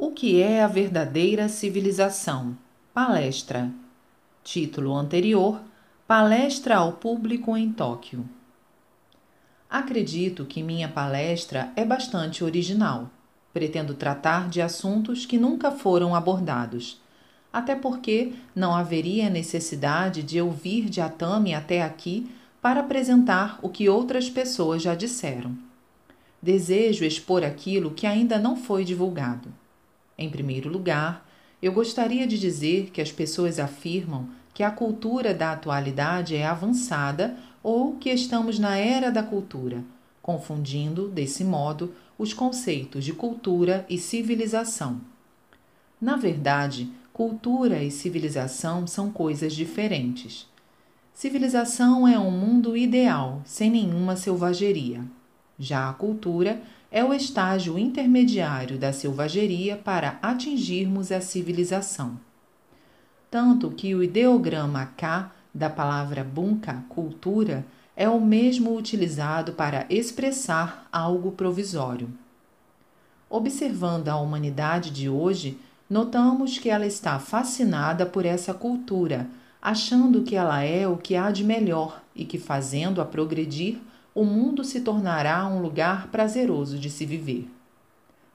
O que é a verdadeira civilização? Palestra. Título anterior: Palestra ao público em Tóquio. Acredito que minha palestra é bastante original. Pretendo tratar de assuntos que nunca foram abordados. Até porque não haveria necessidade de eu vir de Atami até aqui para apresentar o que outras pessoas já disseram. Desejo expor aquilo que ainda não foi divulgado. Em primeiro lugar, eu gostaria de dizer que as pessoas afirmam que a cultura da atualidade é avançada ou que estamos na era da cultura, confundindo, desse modo, os conceitos de cultura e civilização. Na verdade, cultura e civilização são coisas diferentes. Civilização é um mundo ideal, sem nenhuma selvageria. Já a cultura é o estágio intermediário da selvageria para atingirmos a civilização. Tanto que o ideograma K da palavra bunka, cultura, é o mesmo utilizado para expressar algo provisório. Observando a humanidade de hoje, notamos que ela está fascinada por essa cultura, achando que ela é o que há de melhor e que, fazendo-a progredir, o mundo se tornará um lugar prazeroso de se viver.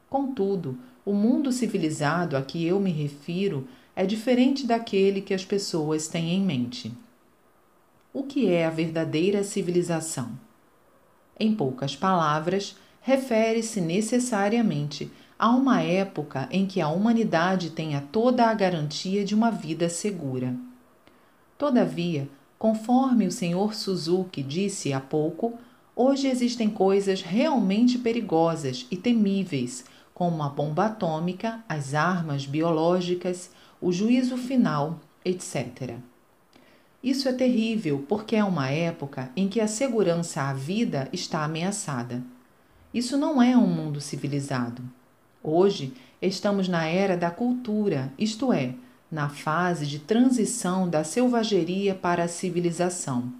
Contudo, o mundo civilizado a que eu me refiro é diferente daquele que as pessoas têm em mente. O que é a verdadeira civilização? Em poucas palavras, refere-se necessariamente a uma época em que a humanidade tenha toda a garantia de uma vida segura. Todavia, conforme o Sr. Suzuki disse há pouco, hoje existem coisas realmente perigosas e temíveis, como a bomba atômica, as armas biológicas, o juízo final, etc. Isso é terrível porque é uma época em que a segurança à vida está ameaçada. Isso não é um mundo civilizado. Hoje estamos na era da cultura, isto é, na fase de transição da selvageria para a civilização.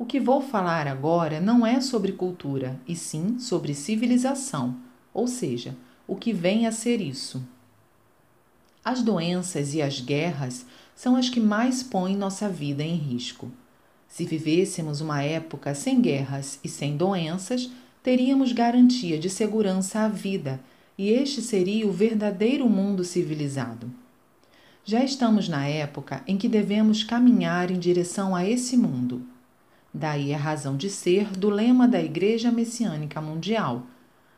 O que vou falar agora não é sobre cultura, e sim sobre civilização, ou seja, o que vem a ser isso. As doenças e as guerras são as que mais põem nossa vida em risco. Se vivêssemos uma época sem guerras e sem doenças, teríamos garantia de segurança à vida, e este seria o verdadeiro mundo civilizado. Já estamos na época em que devemos caminhar em direção a esse mundo. Daí a razão de ser do lema da Igreja Messiânica Mundial: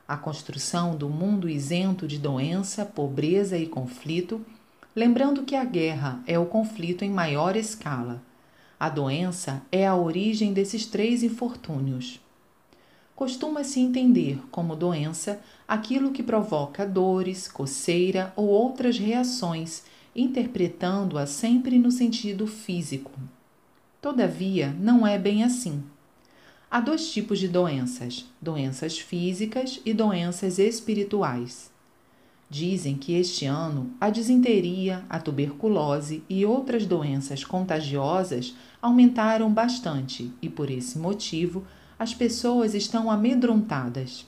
a construção do mundo isento de doença, pobreza e conflito, lembrando que a guerra é o conflito em maior escala. A doença é a origem desses três infortúnios. Costuma-se entender como doença aquilo que provoca dores, coceira ou outras reações, interpretando-a sempre no sentido físico. Todavia, não é bem assim. Há dois tipos de doenças: doenças físicas e doenças espirituais. Dizem que este ano a disenteria, a tuberculose e outras doenças contagiosas aumentaram bastante e, por esse motivo, as pessoas estão amedrontadas.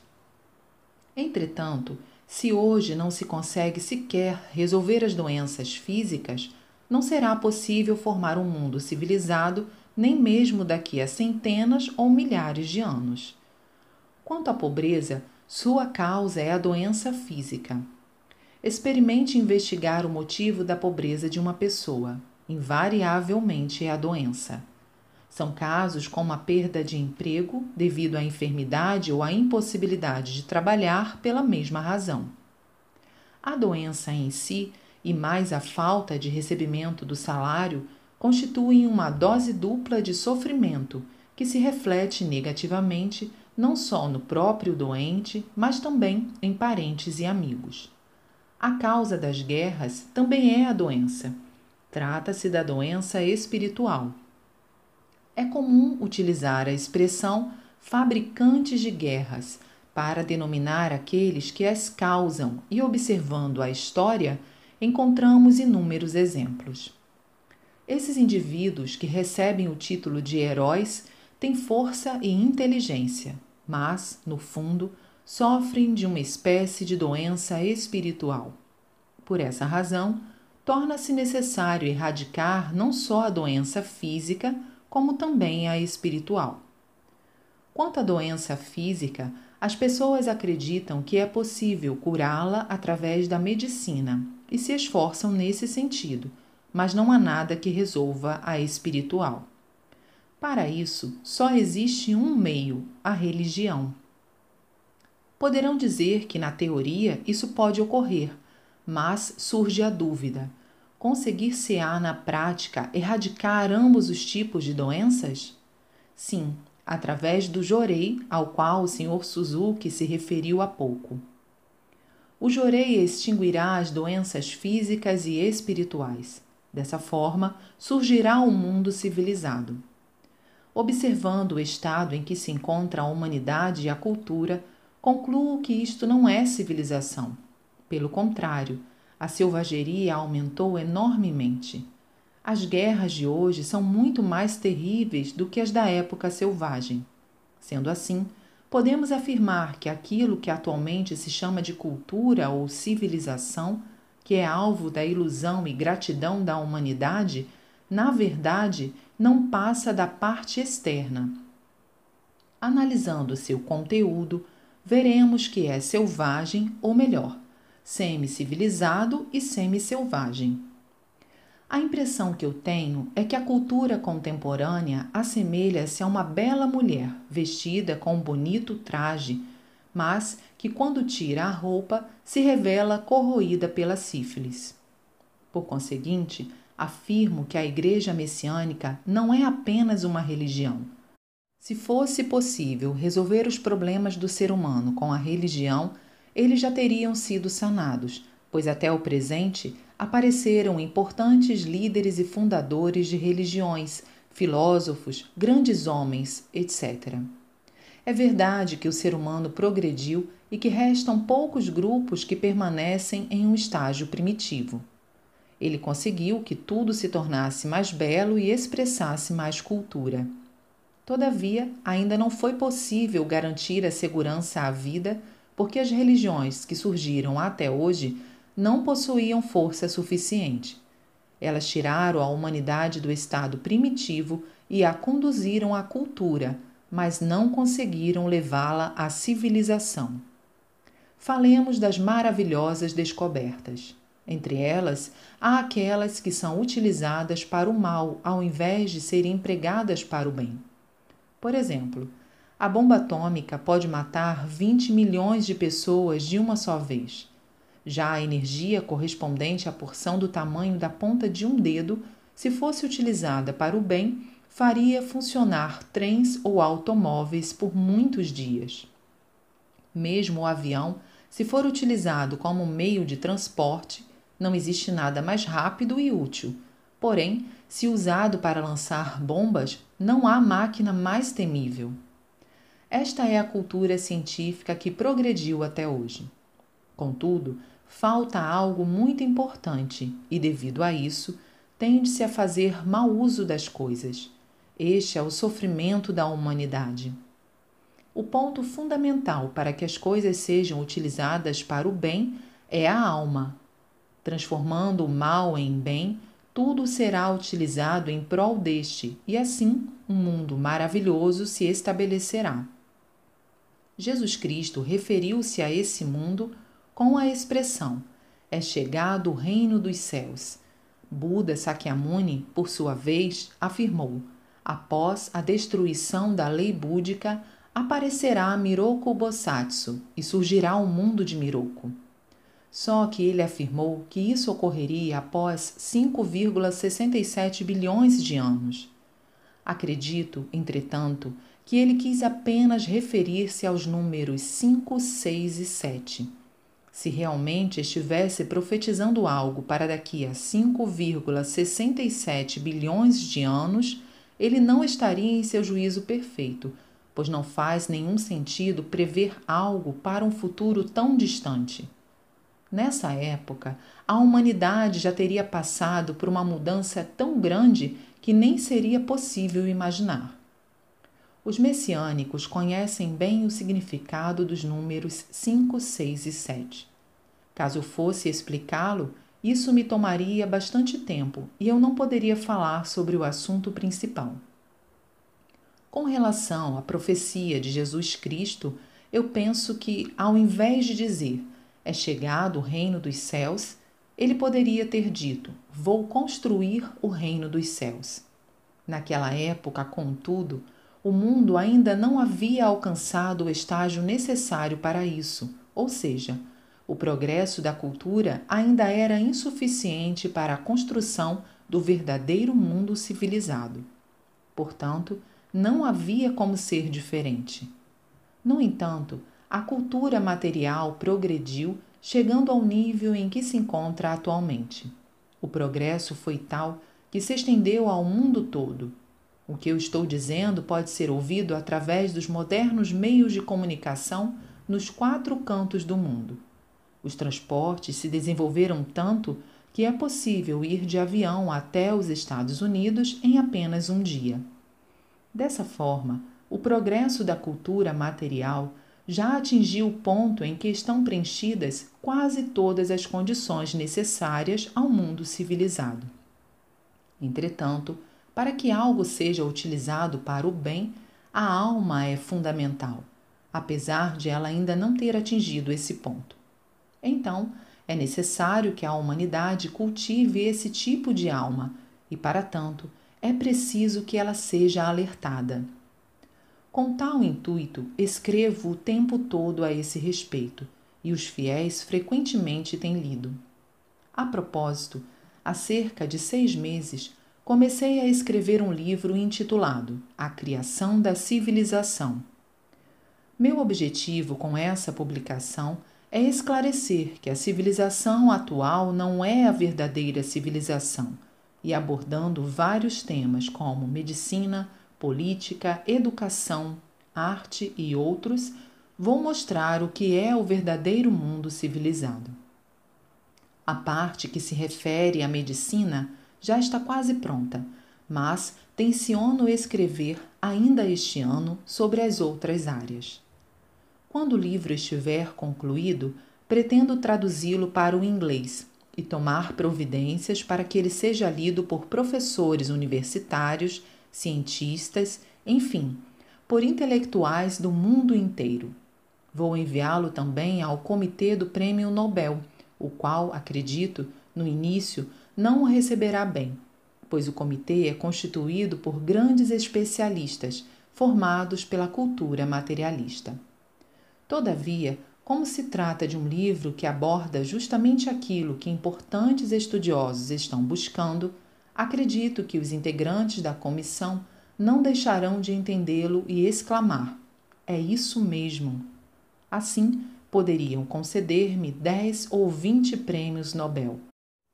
Entretanto, se hoje não se consegue sequer resolver as doenças físicas, não será possível formar um mundo civilizado nem mesmo daqui a centenas ou milhares de anos. Quanto à pobreza, sua causa é a doença física. Experimente investigar o motivo da pobreza de uma pessoa. Invariavelmente é a doença. São casos como a perda de emprego devido à enfermidade ou à impossibilidade de trabalhar pela mesma razão. A doença em si, e mais a falta de recebimento do salário, constituem uma dose dupla de sofrimento que se reflete negativamente não só no próprio doente, mas também em parentes e amigos. A causa das guerras também é a doença. Trata-se da doença espiritual. É comum utilizar a expressão fabricantes de guerras para denominar aqueles que as causam e, observando a história, encontramos inúmeros exemplos. Esses indivíduos que recebem o título de heróis têm força e inteligência, mas, no fundo, sofrem de uma espécie de doença espiritual. Por essa razão, torna-se necessário erradicar não só a doença física, como também a espiritual. Quanto à doença física, as pessoas acreditam que é possível curá-la através da medicina e se esforçam nesse sentido, mas não há nada que resolva a espiritual. Para isso, só existe um meio, a religião. Poderão dizer que, na teoria, isso pode ocorrer, mas surge a dúvida: conseguir-se-á na prática erradicar ambos os tipos de doenças? Sim, através do Jorei, ao qual o Sr. Suzuki se referiu há pouco. O Jorei extinguirá as doenças físicas e espirituais. Dessa forma, surgirá um mundo civilizado. Observando o estado em que se encontra a humanidade e a cultura, concluo que isto não é civilização. Pelo contrário, a selvageria aumentou enormemente. As guerras de hoje são muito mais terríveis do que as da época selvagem. Sendo assim, podemos afirmar que aquilo que atualmente se chama de cultura ou civilização, que é alvo da ilusão e gratidão da humanidade, na verdade, não passa da parte externa. Analisando seu conteúdo, veremos que é selvagem, ou melhor, semi-civilizado e semi-selvagem. A impressão que eu tenho é que a cultura contemporânea assemelha-se a uma bela mulher vestida com um bonito traje, mas que, quando tira a roupa, se revela corroída pela sífilis. Por conseguinte, afirmo que a Igreja Messiânica não é apenas uma religião. Se fosse possível resolver os problemas do ser humano com a religião, eles já teriam sido sanados, pois até o presente apareceram importantes líderes e fundadores de religiões, filósofos, grandes homens, etc. É verdade que o ser humano progrediu e que restam poucos grupos que permanecem em um estágio primitivo. Ele conseguiu que tudo se tornasse mais belo e expressasse mais cultura. Todavia, ainda não foi possível garantir a segurança à vida, porque as religiões que surgiram até hoje não possuíam força suficiente. Elas tiraram a humanidade do estado primitivo e a conduziram à cultura, mas não conseguiram levá-la à civilização. Falemos das maravilhosas descobertas. Entre elas, há aquelas que são utilizadas para o mal ao invés de serem empregadas para o bem. Por exemplo, a bomba atômica pode matar 20 milhões de pessoas de uma só vez. Já a energia correspondente à porção do tamanho da ponta de um dedo, se fosse utilizada para o bem, faria funcionar trens ou automóveis por muitos dias. Mesmo o avião, se for utilizado como meio de transporte, não existe nada mais rápido e útil. Porém, se usado para lançar bombas, não há máquina mais temível. Esta é a cultura científica que progrediu até hoje. Contudo, falta algo muito importante e, devido a isso, tende-se a fazer mau uso das coisas. Este é o sofrimento da humanidade. O ponto fundamental para que as coisas sejam utilizadas para o bem é a alma. Transformando o mal em bem, tudo será utilizado em prol deste, e assim um mundo maravilhoso se estabelecerá. Jesus Cristo referiu-se a esse mundo com a expressão: é chegado o reino dos céus. Buda Sakyamuni, por sua vez, afirmou: após a destruição da lei búdica, aparecerá Miroku Bosatsu e surgirá o mundo de Miroku. Só que ele afirmou que isso ocorreria após 5,67 bilhões de anos. Acredito, entretanto, que ele quis apenas referir-se aos números 5, 6 e 7. Se realmente estivesse profetizando algo para daqui a 5,67 bilhões de anos, ele não estaria em seu juízo perfeito, pois não faz nenhum sentido prever algo para um futuro tão distante. Nessa época, a humanidade já teria passado por uma mudança tão grande que nem seria possível imaginar. Os messiânicos conhecem bem o significado dos números 5, 6 e 7. Caso eu fosse explicá-lo, isso me tomaria bastante tempo e eu não poderia falar sobre o assunto principal. Com relação à profecia de Jesus Cristo, eu penso que, ao invés de dizer "é chegado o reino dos céus", ele poderia ter dito "vou construir o reino dos céus". Naquela época, contudo, o mundo ainda não havia alcançado o estágio necessário para isso, ou seja, o progresso da cultura ainda era insuficiente para a construção do verdadeiro mundo civilizado. Portanto, não havia como ser diferente. No entanto, a cultura material progrediu, chegando ao nível em que se encontra atualmente. O progresso foi tal que se estendeu ao mundo todo. O que eu estou dizendo pode ser ouvido através dos modernos meios de comunicação nos 4 cantos do mundo. Os transportes se desenvolveram tanto que é possível ir de avião até os Estados Unidos em apenas um dia. Dessa forma, o progresso da cultura material já atingiu o ponto em que estão preenchidas quase todas as condições necessárias ao mundo civilizado. Entretanto, para que algo seja utilizado para o bem, a alma é fundamental, apesar de ela ainda não ter atingido esse ponto. Então, é necessário que a humanidade cultive esse tipo de alma e, para tanto, é preciso que ela seja alertada. Com tal intuito, escrevo o tempo todo a esse respeito, e os fiéis frequentemente têm lido. A propósito, há cerca de 6 meses, comecei a escrever um livro intitulado A Criação da Civilização. Meu objetivo com essa publicação é esclarecer que a civilização atual não é a verdadeira civilização, e abordando vários temas como medicina, política, educação, arte e outros, vou mostrar o que é o verdadeiro mundo civilizado. A parte que se refere à medicina já está quase pronta, mas tenciono escrever ainda este ano sobre as outras áreas. Quando o livro estiver concluído, pretendo traduzi-lo para o inglês e tomar providências para que ele seja lido por professores universitários, cientistas, enfim, por intelectuais do mundo inteiro. Vou enviá-lo também ao Comitê do Prêmio Nobel, o qual, acredito, no início, não o receberá bem, pois o comitê é constituído por grandes especialistas formados pela cultura materialista. Todavia, como se trata de um livro que aborda justamente aquilo que importantes estudiosos estão buscando, acredito que os integrantes da comissão não deixarão de entendê-lo e exclamar: "É isso mesmo!". Assim, poderiam conceder-me 10 ou 20 prêmios Nobel.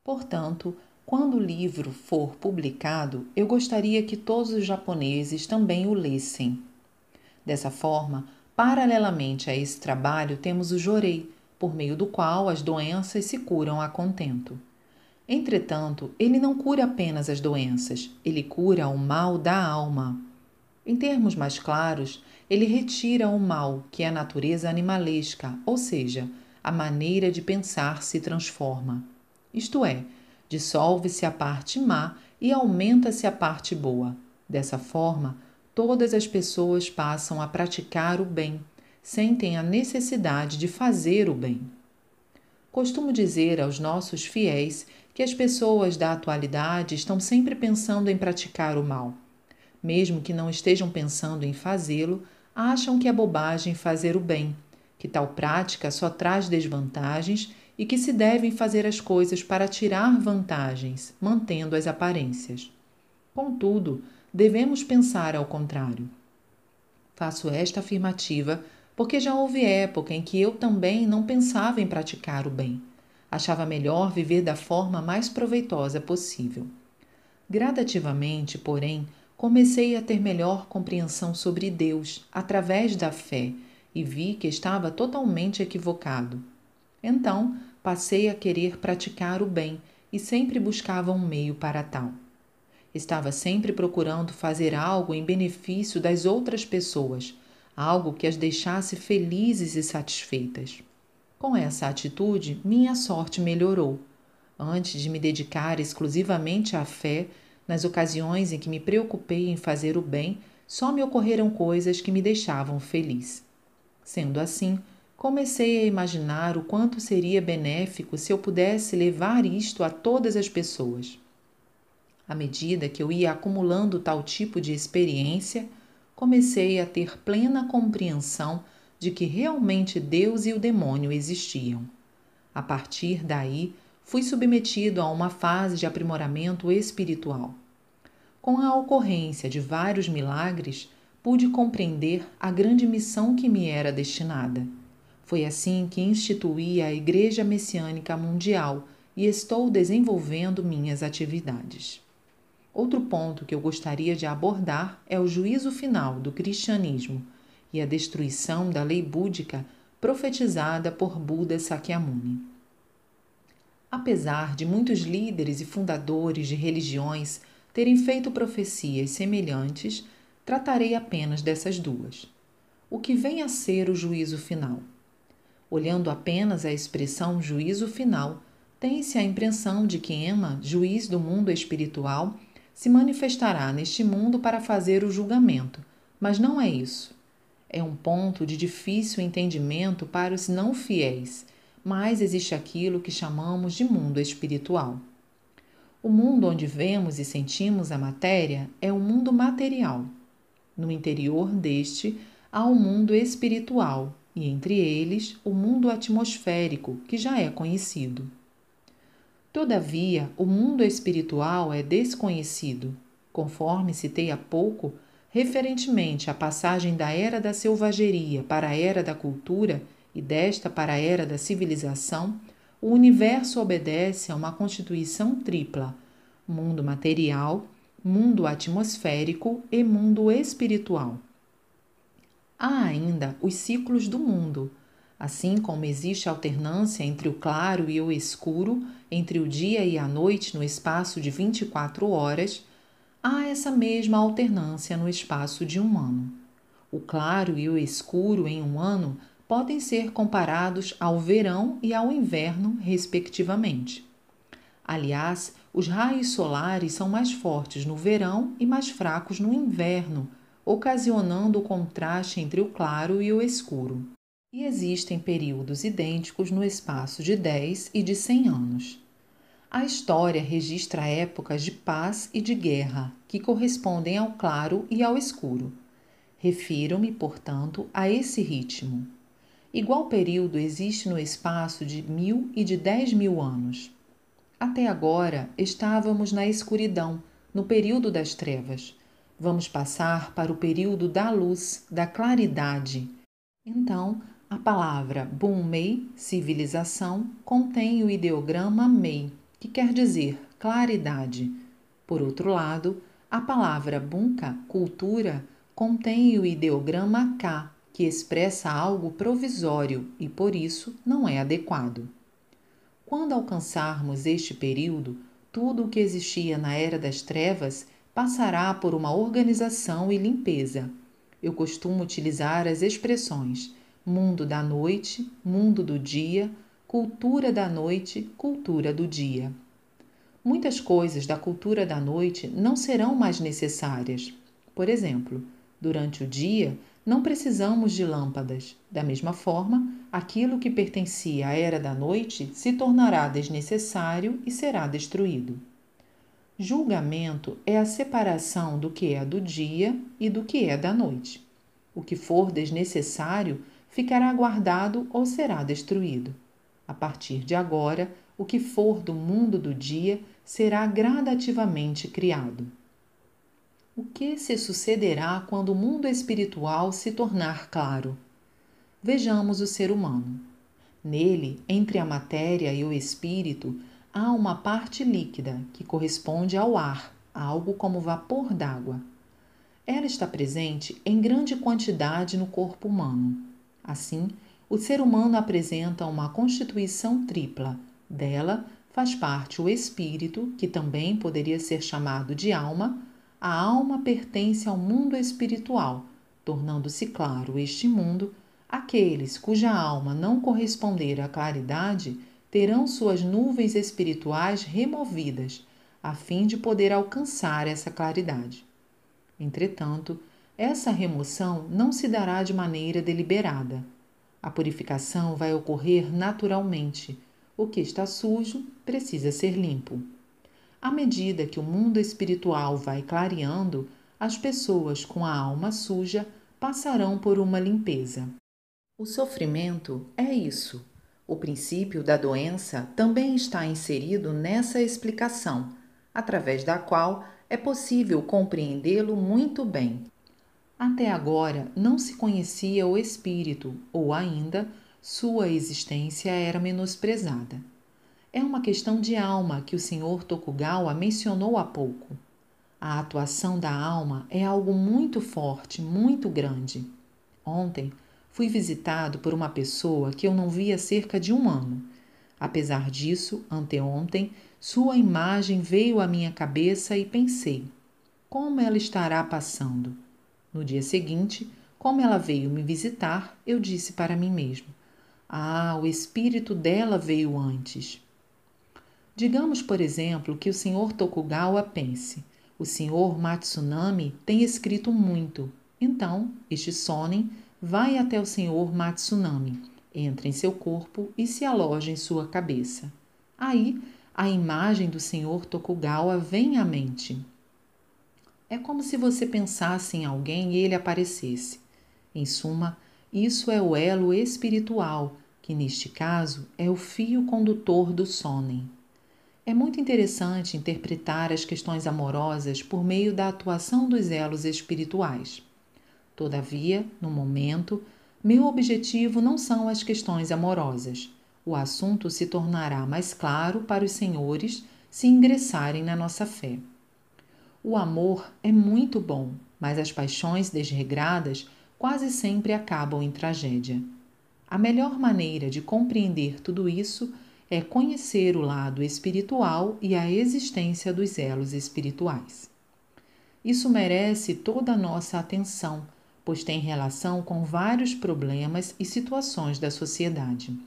Portanto, quando o livro for publicado, eu gostaria que todos os japoneses também o lessem. Dessa forma, paralelamente a esse trabalho, temos o Jorei, por meio do qual as doenças se curam a contento. Entretanto, ele não cura apenas as doenças, ele cura o mal da alma. Em termos mais claros, ele retira o mal, que é a natureza animalesca, ou seja, a maneira de pensar se transforma. Isto é, dissolve-se a parte má e aumenta-se a parte boa. Dessa forma, todas as pessoas passam a praticar o bem, sentem a necessidade de fazer o bem. Costumo dizer aos nossos fiéis que as pessoas da atualidade estão sempre pensando em praticar o mal. Mesmo que não estejam pensando em fazê-lo, acham que é bobagem fazer o bem, que tal prática só traz desvantagens e que se devem fazer as coisas para tirar vantagens, mantendo as aparências. Contudo, devemos pensar ao contrário. Faço esta afirmativa porque já houve época em que eu também não pensava em praticar o bem. Achava melhor viver da forma mais proveitosa possível. Gradativamente, porém, comecei a ter melhor compreensão sobre Deus através da fé e vi que estava totalmente equivocado. Então, passei a querer praticar o bem e sempre buscava um meio para tal. Estava sempre procurando fazer algo em benefício das outras pessoas, algo que as deixasse felizes e satisfeitas. Com essa atitude, minha sorte melhorou. Antes de me dedicar exclusivamente à fé, nas ocasiões em que me preocupei em fazer o bem, só me ocorreram coisas que me deixavam feliz. Sendo assim, comecei a imaginar o quanto seria benéfico se eu pudesse levar isto a todas as pessoas. À medida que eu ia acumulando tal tipo de experiência, comecei a ter plena compreensão de que realmente Deus e o demônio existiam. A partir daí, fui submetido a uma fase de aprimoramento espiritual. Com a ocorrência de vários milagres, pude compreender a grande missão que me era destinada. Foi assim que instituí a Igreja Messiânica Mundial e estou desenvolvendo minhas atividades. Outro ponto que eu gostaria de abordar é o juízo final do cristianismo e a destruição da lei búdica profetizada por Buda Sakyamuni. Apesar de muitos líderes e fundadores de religiões terem feito profecias semelhantes, tratarei apenas dessas duas. O que vem a ser o juízo final? Olhando apenas a expressão juízo final, tem-se a impressão de que Ema, juiz do mundo espiritual, se manifestará neste mundo para fazer o julgamento, mas não é isso. É um ponto de difícil entendimento para os não fiéis, mas existe aquilo que chamamos de mundo espiritual. O mundo onde vemos e sentimos a matéria é o mundo material. No interior deste há o mundo espiritual e, entre eles, o mundo atmosférico, que já é conhecido. Todavia, o mundo espiritual é desconhecido, conforme citei há pouco, referentemente à passagem da era da selvageria para a era da cultura e desta para a era da civilização. O universo obedece a uma constituição tripla: mundo material, mundo atmosférico e mundo espiritual. Há ainda os ciclos do mundo. Assim como existe alternância entre o claro e o escuro, entre o dia e a noite no espaço de 24 horas, há essa mesma alternância no espaço de um ano. O claro e o escuro em um ano podem ser comparados ao verão e ao inverno, respectivamente. Aliás, os raios solares são mais fortes no verão e mais fracos no inverno, ocasionando o contraste entre o claro e o escuro. E existem períodos idênticos no espaço de 10 e de 100 anos. A história registra épocas de paz e de guerra, que correspondem ao claro e ao escuro. Refiro-me, portanto, a esse ritmo. Igual período existe no espaço de 1000 e de 10.000 anos. Até agora estávamos na escuridão, no período das trevas. Vamos passar para o período da luz, da claridade. Então, a palavra Bunmei, civilização, contém o ideograma Mei, que quer dizer claridade. Por outro lado, a palavra Bunka, cultura, contém o ideograma Ka, que expressa algo provisório e, por isso, não é adequado. Quando alcançarmos este período, tudo o que existia na Era das Trevas passará por uma organização e limpeza. Eu costumo utilizar as expressões mundo da noite, mundo do dia, cultura da noite, cultura do dia. Muitas coisas da cultura da noite não serão mais necessárias. Por exemplo, durante o dia, não precisamos de lâmpadas. Da mesma forma, aquilo que pertencia à era da noite se tornará desnecessário e será destruído. Julgamento é a separação do que é do dia e do que é da noite. O que for desnecessário ficará guardado ou será destruído. A partir de agora, o que for do mundo do dia será gradativamente criado. O que se sucederá quando o mundo espiritual se tornar claro? Vejamos o ser humano. Nele, entre a matéria e o espírito, há uma parte líquida que corresponde ao ar, algo como vapor d'água. Ela está presente em grande quantidade no corpo humano. Assim, o ser humano apresenta uma constituição tripla. Dela, faz parte o espírito, que também poderia ser chamado de alma. A alma pertence ao mundo espiritual, tornando-se claro este mundo. Aqueles cuja alma não corresponder à claridade terão suas nuvens espirituais removidas, a fim de poder alcançar essa claridade. Entretanto, essa remoção não se dará de maneira deliberada. A purificação vai ocorrer naturalmente. O que está sujo precisa ser limpo. À medida que o mundo espiritual vai clareando, as pessoas com a alma suja passarão por uma limpeza. O sofrimento é isso. O princípio da doença também está inserido nessa explicação, através da qual é possível compreendê-lo muito bem. Até agora não se conhecia o espírito, ou ainda, sua existência era menosprezada. É uma questão de alma que o Sr. Tokugawa mencionou há pouco. A atuação da alma é algo muito forte, muito grande. Ontem fui visitado por uma pessoa que eu não via há cerca de 1 ano. Apesar disso, anteontem, sua imagem veio à minha cabeça e pensei: como ela estará passando? No dia seguinte, como ela veio me visitar, eu disse para mim mesmo: ah, o espírito dela veio antes. Digamos, por exemplo, que o Sr. Tokugawa pense: o Sr. Matsunami tem escrito muito. Então, este Sonin vai até o Sr. Matsunami, entra em seu corpo e se aloja em sua cabeça. Aí, a imagem do Sr. Tokugawa vem à mente. É como se você pensasse em alguém e ele aparecesse. Em suma, isso é o elo espiritual, que neste caso é o fio condutor do Sonin. É muito interessante interpretar as questões amorosas por meio da atuação dos elos espirituais. Todavia, no momento, meu objetivo não são as questões amorosas. O assunto se tornará mais claro para os senhores se ingressarem na nossa fé. O amor é muito bom, mas as paixões desregradas quase sempre acabam em tragédia. A melhor maneira de compreender tudo isso é conhecer o lado espiritual e a existência dos elos espirituais. Isso merece toda a nossa atenção, pois tem relação com vários problemas e situações da sociedade.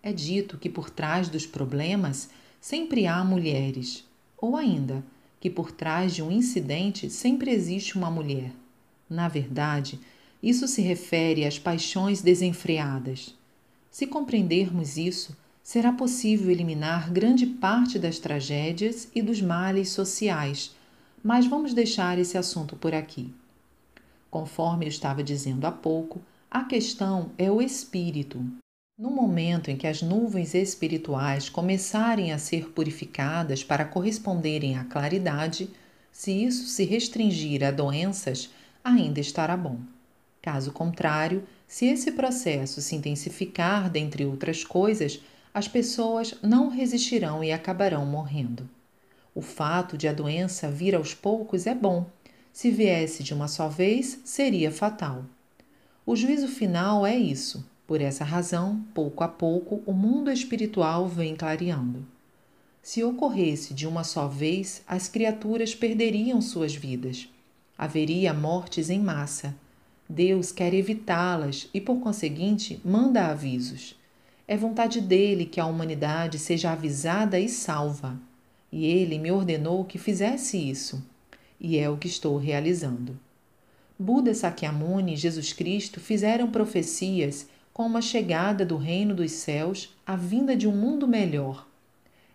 É dito que por trás dos problemas sempre há mulheres, ou ainda, que por trás de um incidente sempre existe uma mulher. Na verdade, isso se refere às paixões desenfreadas. Se compreendermos isso, será possível eliminar grande parte das tragédias e dos males sociais, mas vamos deixar esse assunto por aqui. Conforme eu estava dizendo há pouco, a questão é o espírito. No momento em que as nuvens espirituais começarem a ser purificadas para corresponderem à claridade, se isso se restringir a doenças, ainda estará bom. Caso contrário, se esse processo se intensificar, dentre outras coisas, as pessoas não resistirão e acabarão morrendo. O fato de a doença vir aos poucos é bom. Se viesse de uma só vez, seria fatal. O juízo final é isso. Por essa razão, pouco a pouco, o mundo espiritual vem clareando. Se ocorresse de uma só vez, as criaturas perderiam suas vidas. Haveria mortes em massa. Deus quer evitá-las e, por conseguinte, manda avisos. É vontade dele que a humanidade seja avisada e salva. E ele me ordenou que fizesse isso. E é o que estou realizando. Buda Sakyamuni e Jesus Cristo fizeram profecias como a chegada do reino dos céus, a vinda de um mundo melhor.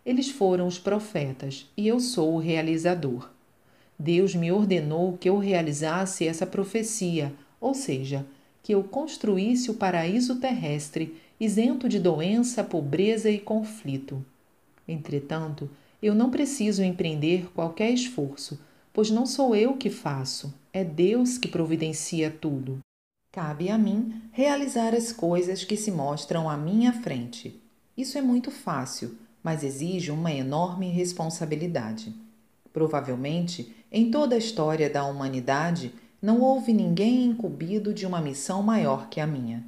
Eles foram os profetas e eu sou o realizador. Deus me ordenou que eu realizasse essa profecia, ou seja, que eu construísse o paraíso terrestre, isento de doença, pobreza e conflito. Entretanto, eu não preciso empreender qualquer esforço, pois não sou eu que faço, é Deus que providencia tudo. Cabe a mim realizar as coisas que se mostram à minha frente. Isso é muito fácil, mas exige uma enorme responsabilidade. Provavelmente, em toda a história da humanidade, não houve ninguém incumbido de uma missão maior que a minha.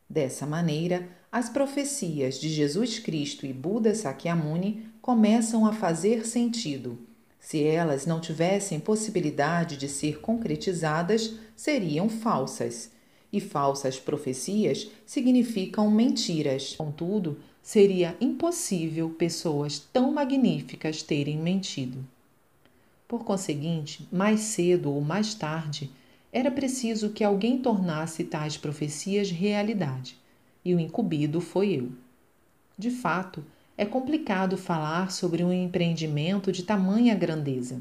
Dessa maneira, as profecias de Jesus Cristo e Buda Sakyamuni começam a fazer sentido. Se elas não tivessem possibilidade de ser concretizadas, seriam falsas. E falsas profecias significam mentiras. Contudo, seria impossível pessoas tão magníficas terem mentido. Por conseguinte, mais cedo ou mais tarde, era preciso que alguém tornasse tais profecias realidade, e o incumbido foi eu. De fato, é complicado falar sobre um empreendimento de tamanha grandeza.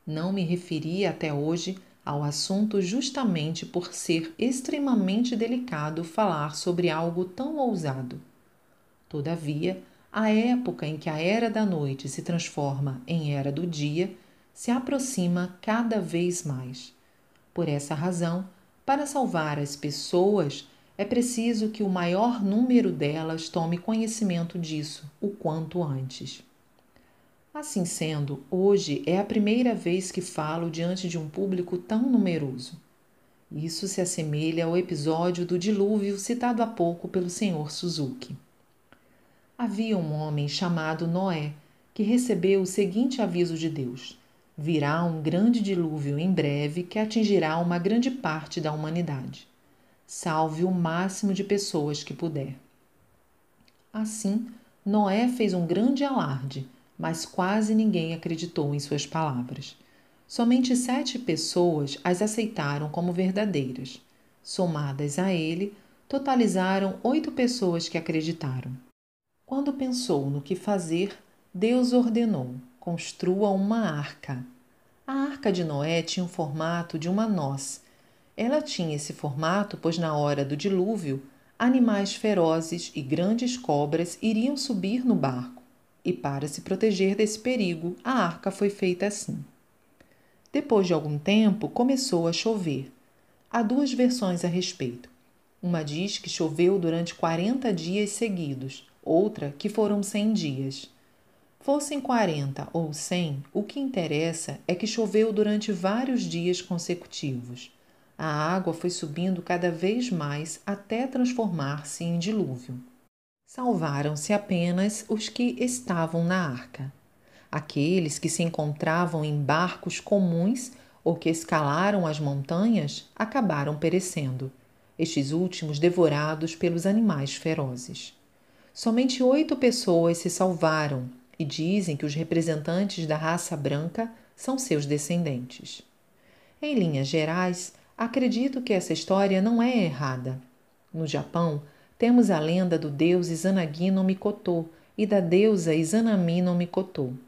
Não me referi até hoje ao assunto justamente por ser extremamente delicado falar sobre algo tão ousado. Todavia, a época em que a era da noite se transforma em era do dia se aproxima cada vez mais. Por essa razão, para salvar as pessoas, é preciso que o maior número delas tome conhecimento disso o quanto antes. Assim sendo, hoje é a primeira vez que falo diante de um público tão numeroso. Isso se assemelha ao episódio do dilúvio citado há pouco pelo Sr. Suzuki. Havia um homem chamado Noé que recebeu o seguinte aviso de Deus: virá um grande dilúvio em breve que atingirá uma grande parte da humanidade. Salve o máximo de pessoas que puder. Assim, Noé fez um grande alarde, mas quase ninguém acreditou em suas palavras. Somente 7 pessoas as aceitaram como verdadeiras. Somadas a ele, totalizaram 8 pessoas que acreditaram. Quando pensou no que fazer, Deus ordenou: construa uma arca. A arca de Noé tinha o formato de uma noz. Ela tinha esse formato pois na hora do dilúvio, animais ferozes e grandes cobras iriam subir no barco. E para se proteger desse perigo, a arca foi feita assim. Depois de algum tempo, começou a chover. Há 2 versões a respeito. Uma diz que choveu durante 40 dias seguidos, outra que foram 100 dias. Fossem 40 ou 100, o que interessa é que choveu durante vários dias consecutivos. A água foi subindo cada vez mais até transformar-se em dilúvio. Salvaram-se apenas os que estavam na arca. Aqueles que se encontravam em barcos comuns ou que escalaram as montanhas acabaram perecendo, estes últimos devorados pelos animais ferozes. Somente 8 pessoas se salvaram e dizem que os representantes da raça branca são seus descendentes. Em linhas gerais, acredito que essa história não é errada. No Japão, temos a lenda do deus Izanagi no Mikoto e da deusa Izanami no Mikoto.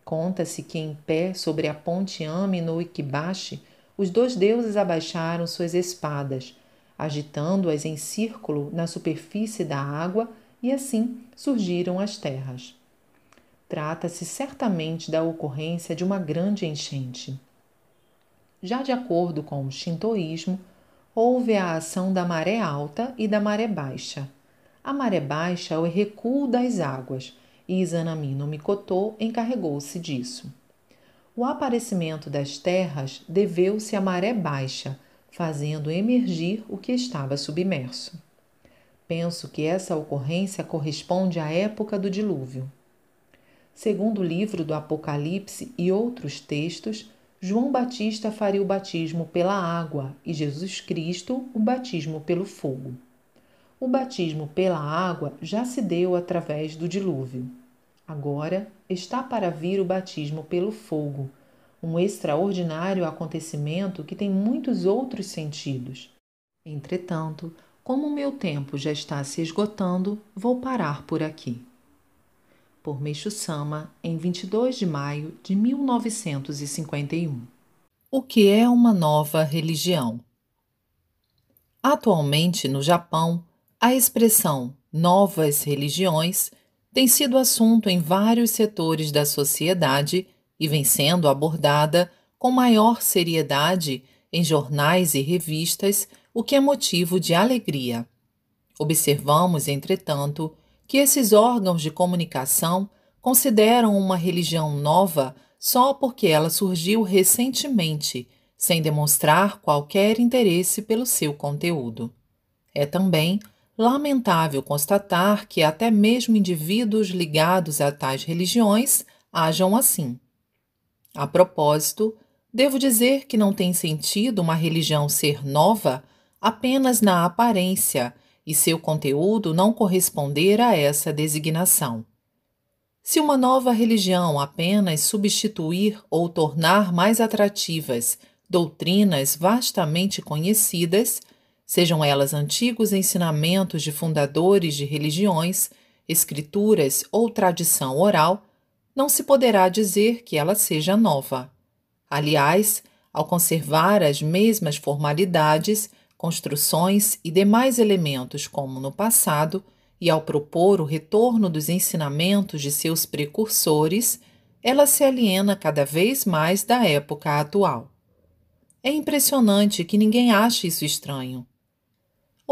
Conta-se que em pé sobre a ponte Ami no Ikibashi, os 2 deuses abaixaram suas espadas, agitando-as em círculo na superfície da água e assim surgiram as terras. Trata-se certamente da ocorrência de uma grande enchente. Já de acordo com o shintoísmo, houve a ação da maré alta e da maré baixa. A maré baixa é o recuo das águas, e Izanami no Mikoto encarregou-se disso. O aparecimento das terras deveu-se à maré baixa, fazendo emergir o que estava submerso. Penso que essa ocorrência corresponde à época do dilúvio. Segundo o livro do Apocalipse e outros textos, João Batista faria o batismo pela água e Jesus Cristo o batismo pelo fogo. O batismo pela água já se deu através do dilúvio. Agora está para vir o batismo pelo fogo, um extraordinário acontecimento que tem muitos outros sentidos. Entretanto, como o meu tempo já está se esgotando, vou parar por aqui. Por Meishu Sama, em 22 de maio de 1951. O que é uma nova religião? Atualmente, no Japão, a expressão novas religiões tem sido assunto em vários setores da sociedade e vem sendo abordada com maior seriedade em jornais e revistas, o que é motivo de alegria. Observamos, entretanto, que esses órgãos de comunicação consideram uma religião nova só porque ela surgiu recentemente, sem demonstrar qualquer interesse pelo seu conteúdo. É também lamentável constatar que até mesmo indivíduos ligados a tais religiões ajam assim. A propósito, devo dizer que não tem sentido uma religião ser nova apenas na aparência e seu conteúdo não corresponder a essa designação. Se uma nova religião apenas substituir ou tornar mais atrativas doutrinas vastamente conhecidas, sejam elas antigos ensinamentos de fundadores de religiões, escrituras ou tradição oral, não se poderá dizer que ela seja nova. Aliás, ao conservar as mesmas formalidades, construções e demais elementos como no passado, e ao propor o retorno dos ensinamentos de seus precursores, ela se aliena cada vez mais da época atual. É impressionante que ninguém ache isso estranho.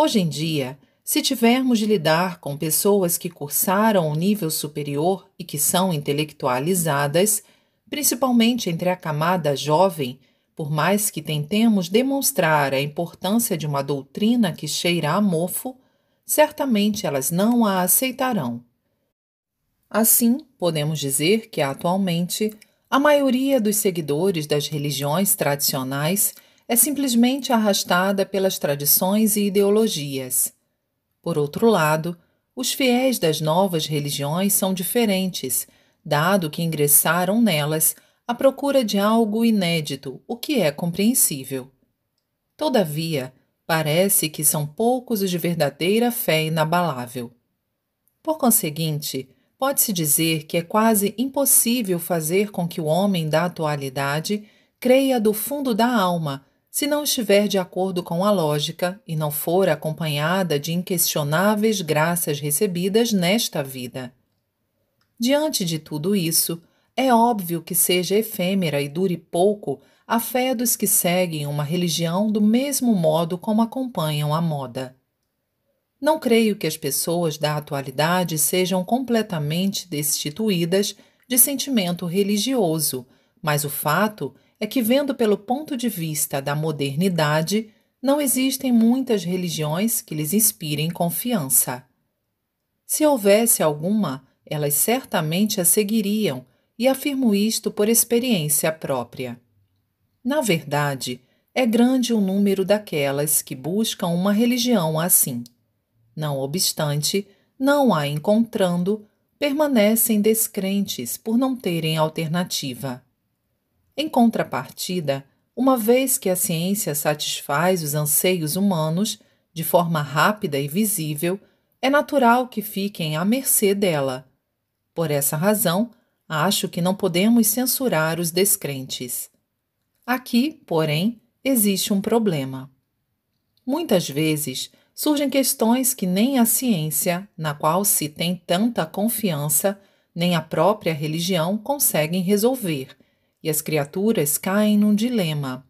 Hoje em dia, se tivermos de lidar com pessoas que cursaram o nível superior e que são intelectualizadas, principalmente entre a camada jovem, por mais que tentemos demonstrar a importância de uma doutrina que cheira a mofo, certamente elas não a aceitarão. Assim, podemos dizer que, atualmente, a maioria dos seguidores das religiões tradicionais é simplesmente arrastada pelas tradições e ideologias. Por outro lado, os fiéis das novas religiões são diferentes, dado que ingressaram nelas à procura de algo inédito, o que é compreensível. Todavia, parece que são poucos os de verdadeira fé inabalável. Por conseguinte, pode-se dizer que é quase impossível fazer com que o homem da atualidade creia do fundo da alma, se não estiver de acordo com a lógica e não for acompanhada de inquestionáveis graças recebidas nesta vida. Diante de tudo isso, é óbvio que seja efêmera e dure pouco a fé dos que seguem uma religião do mesmo modo como acompanham a moda. Não creio que as pessoas da atualidade sejam completamente destituídas de sentimento religioso, mas o fato é que, vendo pelo ponto de vista da modernidade, não existem muitas religiões que lhes inspirem confiança. Se houvesse alguma, elas certamente a seguiriam, e afirmo isto por experiência própria. Na verdade, é grande o número daquelas que buscam uma religião assim. Não obstante, não a encontrando, permanecem descrentes por não terem alternativa. Em contrapartida, uma vez que a ciência satisfaz os anseios humanos de forma rápida e visível, é natural que fiquem à mercê dela. Por essa razão, acho que não podemos censurar os descrentes. Aqui, porém, existe um problema. Muitas vezes surgem questões que nem a ciência, na qual se tem tanta confiança, nem a própria religião conseguem resolver, e as criaturas caem num dilema.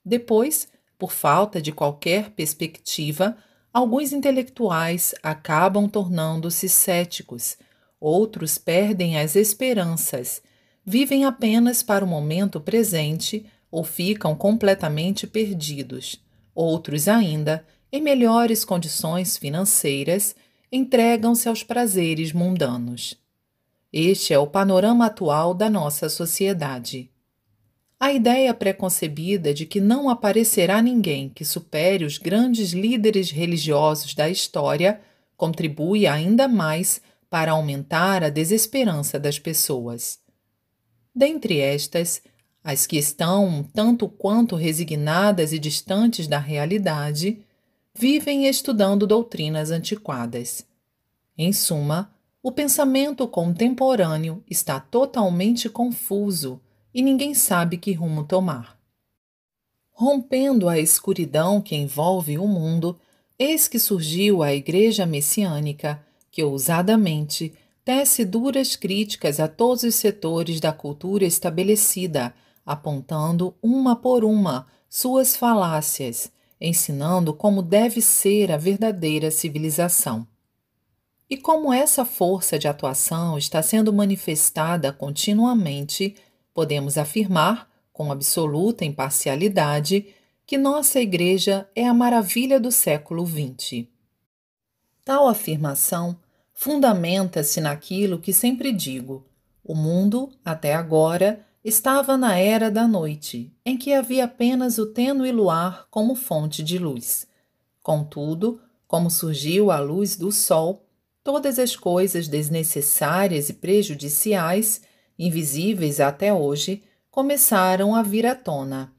Depois, por falta de qualquer perspectiva, alguns intelectuais acabam tornando-se céticos, outros perdem as esperanças, vivem apenas para o momento presente ou ficam completamente perdidos. Outros ainda, em melhores condições financeiras, entregam-se aos prazeres mundanos. Este é o panorama atual da nossa sociedade. A ideia preconcebida de que não aparecerá ninguém que supere os grandes líderes religiosos da história contribui ainda mais para aumentar a desesperança das pessoas. Dentre estas, as que estão um tanto quanto resignadas e distantes da realidade, vivem estudando doutrinas antiquadas. Em suma, o pensamento contemporâneo está totalmente confuso e ninguém sabe que rumo tomar. Rompendo a escuridão que envolve o mundo, eis que surgiu a Igreja Messiânica, que ousadamente tece duras críticas a todos os setores da cultura estabelecida, apontando uma por uma suas falácias, ensinando como deve ser a verdadeira civilização. E como essa força de atuação está sendo manifestada continuamente, podemos afirmar, com absoluta imparcialidade, que nossa Igreja é a maravilha do século XX. Tal afirmação fundamenta-se naquilo que sempre digo: o mundo, até agora, estava na era da noite, em que havia apenas o tênue luar como fonte de luz. Contudo, como surgiu a luz do sol, todas as coisas desnecessárias e prejudiciais, invisíveis até hoje, começaram a vir à tona.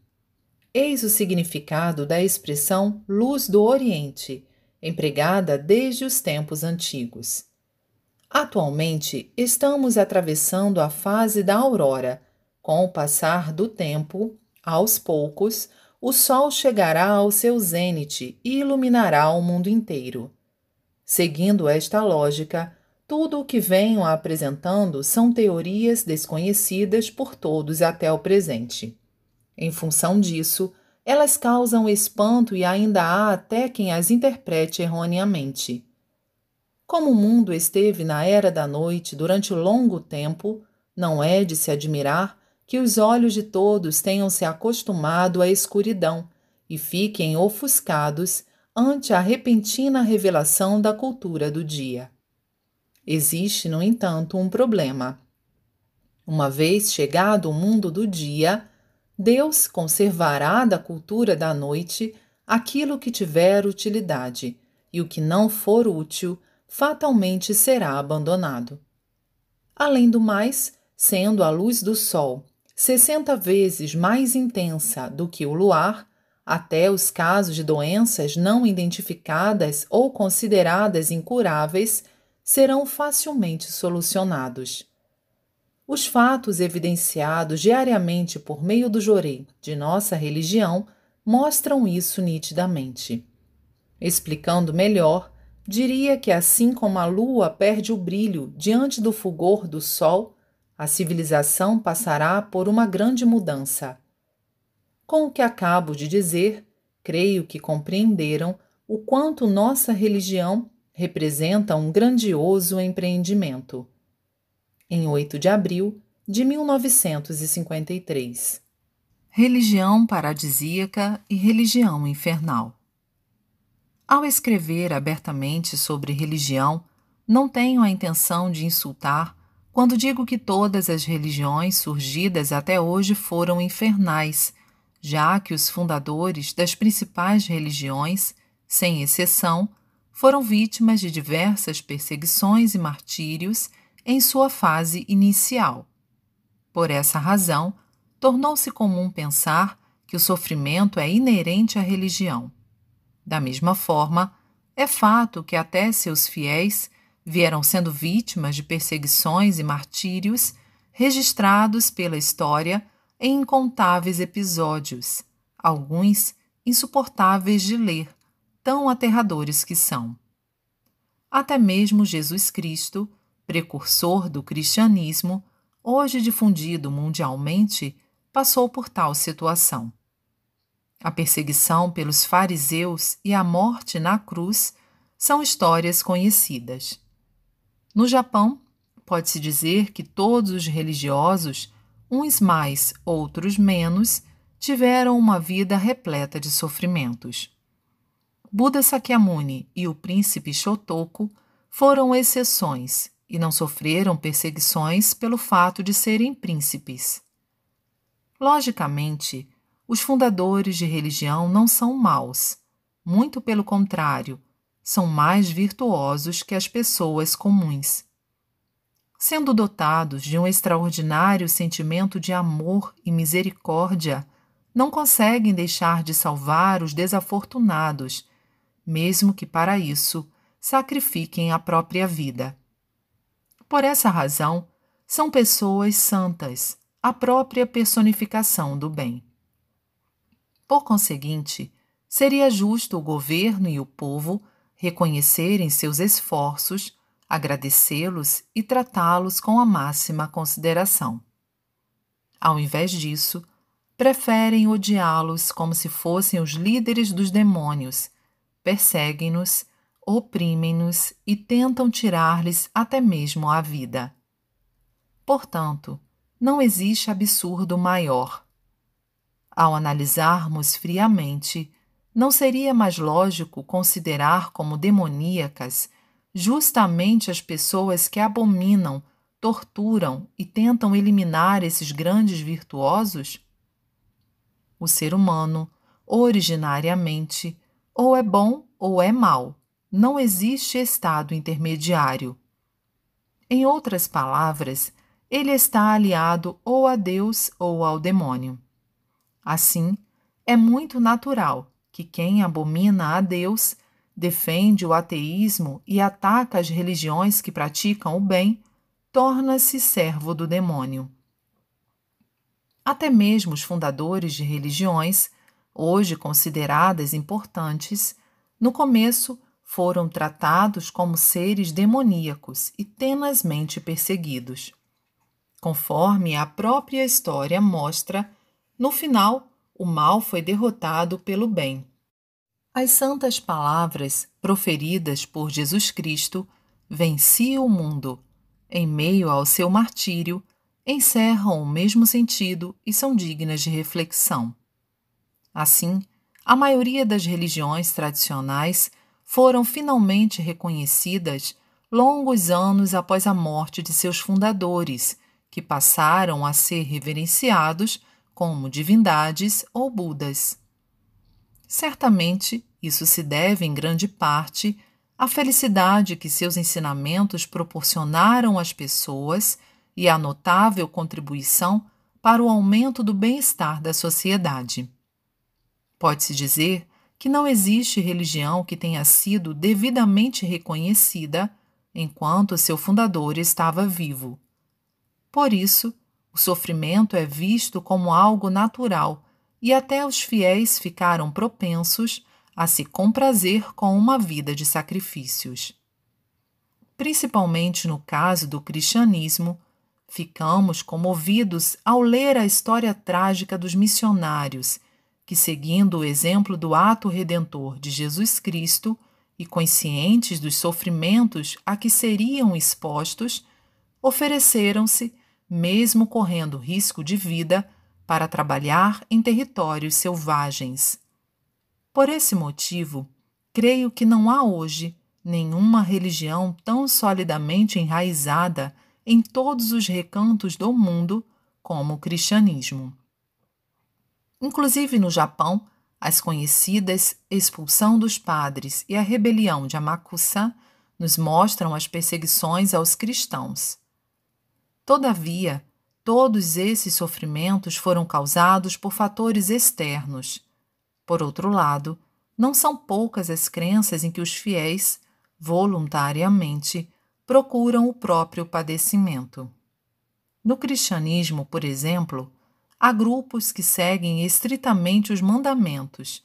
Eis o significado da expressão luz do Oriente, empregada desde os tempos antigos. Atualmente, estamos atravessando a fase da aurora. Com o passar do tempo, aos poucos, o sol chegará ao seu zênite e iluminará o mundo inteiro. Seguindo esta lógica, tudo o que venho apresentando são teorias desconhecidas por todos até o presente. Em função disso, elas causam espanto e ainda há até quem as interprete erroneamente. Como o mundo esteve na era da noite durante longo tempo, não é de se admirar que os olhos de todos tenham se acostumado à escuridão e fiquem ofuscados ante a repentina revelação da cultura do dia. Existe, no entanto, um problema. Uma vez chegado o mundo do dia, Deus conservará da cultura da noite aquilo que tiver utilidade, e o que não for útil fatalmente será abandonado. Além do mais, sendo a luz do sol 60 vezes mais intensa do que o luar, até os casos de doenças não identificadas ou consideradas incuráveis serão facilmente solucionados. Os fatos evidenciados diariamente por meio do jorê de nossa religião mostram isso nitidamente. Explicando melhor, diria que assim como a lua perde o brilho diante do fulgor do sol, a civilização passará por uma grande mudança. Com o que acabo de dizer, creio que compreenderam o quanto nossa religião representa um grandioso empreendimento. Em 8 de abril de 1953. Religião paradisíaca e religião infernal. Ao escrever abertamente sobre religião, não tenho a intenção de insultar quando digo que todas as religiões surgidas até hoje foram infernais, já que os fundadores das principais religiões, sem exceção, foram vítimas de diversas perseguições e martírios em sua fase inicial. Por essa razão, tornou-se comum pensar que o sofrimento é inerente à religião. Da mesma forma, é fato que até seus fiéis vieram sendo vítimas de perseguições e martírios registrados pela história em incontáveis episódios, alguns insuportáveis de ler, tão aterradores que são. Até mesmo Jesus Cristo, precursor do cristianismo, hoje difundido mundialmente, passou por tal situação. A perseguição pelos fariseus e a morte na cruz são histórias conhecidas. No Japão, pode-se dizer que todos os religiosos, uns mais, outros menos, tiveram uma vida repleta de sofrimentos. Buda Sakyamuni e o príncipe Shotoku foram exceções e não sofreram perseguições pelo fato de serem príncipes. Logicamente, os fundadores de religião não são maus, muito pelo contrário, são mais virtuosos que as pessoas comuns. Sendo dotados de um extraordinário sentimento de amor e misericórdia, não conseguem deixar de salvar os desafortunados, mesmo que para isso sacrifiquem a própria vida. Por essa razão, são pessoas santas, a própria personificação do bem. Por conseguinte, seria justo o governo e o povo reconhecerem seus esforços, agradecê-los e tratá-los com a máxima consideração. Ao invés disso, preferem odiá-los como se fossem os líderes dos demônios, perseguem-nos, oprimem-nos e tentam tirar-lhes até mesmo a vida. Portanto, não existe absurdo maior. Ao analisarmos friamente, não seria mais lógico considerar como demoníacas justamente as pessoas que abominam, torturam e tentam eliminar esses grandes virtuosos? O ser humano, originariamente, ou é bom ou é mau. Não existe estado intermediário. Em outras palavras, ele está aliado ou a Deus ou ao demônio. Assim, é muito natural que quem abomina a Deus, defende o ateísmo e ataca as religiões que praticam o bem, torna-se servo do demônio. Até mesmo os fundadores de religiões, hoje consideradas importantes, no começo foram tratados como seres demoníacos e tenazmente perseguidos. Conforme a própria história mostra, no final, o mal foi derrotado pelo bem. As santas palavras proferidas por Jesus Cristo, venci o mundo, em meio ao seu martírio, encerram o mesmo sentido e são dignas de reflexão. Assim, a maioria das religiões tradicionais foram finalmente reconhecidas longos anos após a morte de seus fundadores, que passaram a ser reverenciados como divindades ou Budas. Certamente, isso se deve em grande parte à felicidade que seus ensinamentos proporcionaram às pessoas e à notável contribuição para o aumento do bem-estar da sociedade. Pode-se dizer que não existe religião que tenha sido devidamente reconhecida enquanto seu fundador estava vivo. Por isso, o sofrimento é visto como algo natural e até os fiéis ficaram propensos a se comprazer com uma vida de sacrifícios. Principalmente no caso do cristianismo, ficamos comovidos ao ler a história trágica dos missionários, que, seguindo o exemplo do ato redentor de Jesus Cristo e conscientes dos sofrimentos a que seriam expostos, ofereceram-se, mesmo correndo risco de vida, para trabalhar em territórios selvagens. Por esse motivo, creio que não há hoje nenhuma religião tão solidamente enraizada em todos os recantos do mundo como o cristianismo. Inclusive no Japão, as conhecidas expulsão dos padres e a rebelião de Amakusa nos mostram as perseguições aos cristãos. Todavia, todos esses sofrimentos foram causados por fatores externos. Por outro lado, não são poucas as crenças em que os fiéis, voluntariamente, procuram o próprio padecimento. No cristianismo, por exemplo, há grupos que seguem estritamente os mandamentos,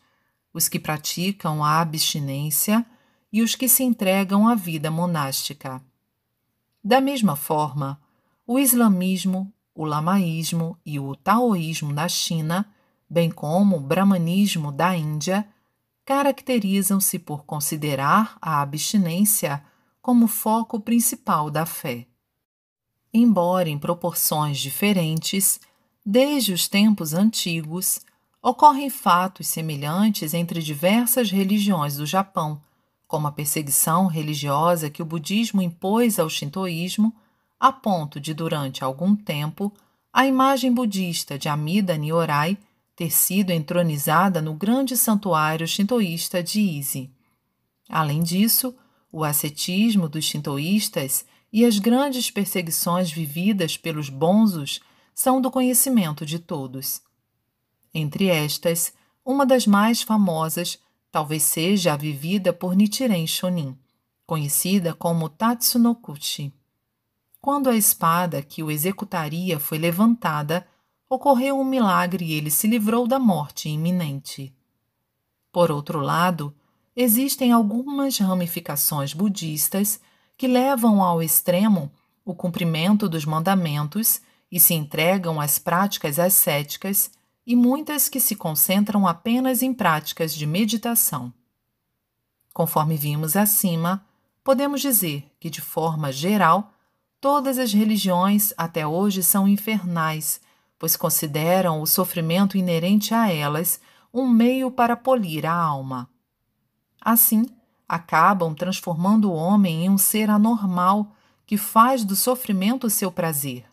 os que praticam a abstinência e os que se entregam à vida monástica. Da mesma forma, o islamismo, o lamaísmo e o taoísmo na China, bem como o brahmanismo da Índia, caracterizam-se por considerar a abstinência como foco principal da fé. Embora em proporções diferentes, desde os tempos antigos, ocorrem fatos semelhantes entre diversas religiões do Japão, como a perseguição religiosa que o budismo impôs ao shintoísmo, a ponto de, durante algum tempo, a imagem budista de Amida Nyorai ter sido entronizada no grande santuário shintoísta de Ise. Além disso, o ascetismo dos shintoístas e as grandes perseguições vividas pelos bonzos são do conhecimento de todos. Entre estas, uma das mais famosas talvez seja a vivida por Nichiren Shonin, conhecida como Tatsunokuchi. Quando a espada que o executaria foi levantada, ocorreu um milagre e ele se livrou da morte iminente. Por outro lado, existem algumas ramificações budistas que levam ao extremo o cumprimento dos mandamentos e se entregam às práticas ascéticas, e muitas que se concentram apenas em práticas de meditação. Conforme vimos acima, podemos dizer que, de forma geral, todas as religiões até hoje são infernais, pois consideram o sofrimento inerente a elas um meio para polir a alma. Assim, acabam transformando o homem em um ser anormal que faz do sofrimento seu prazer.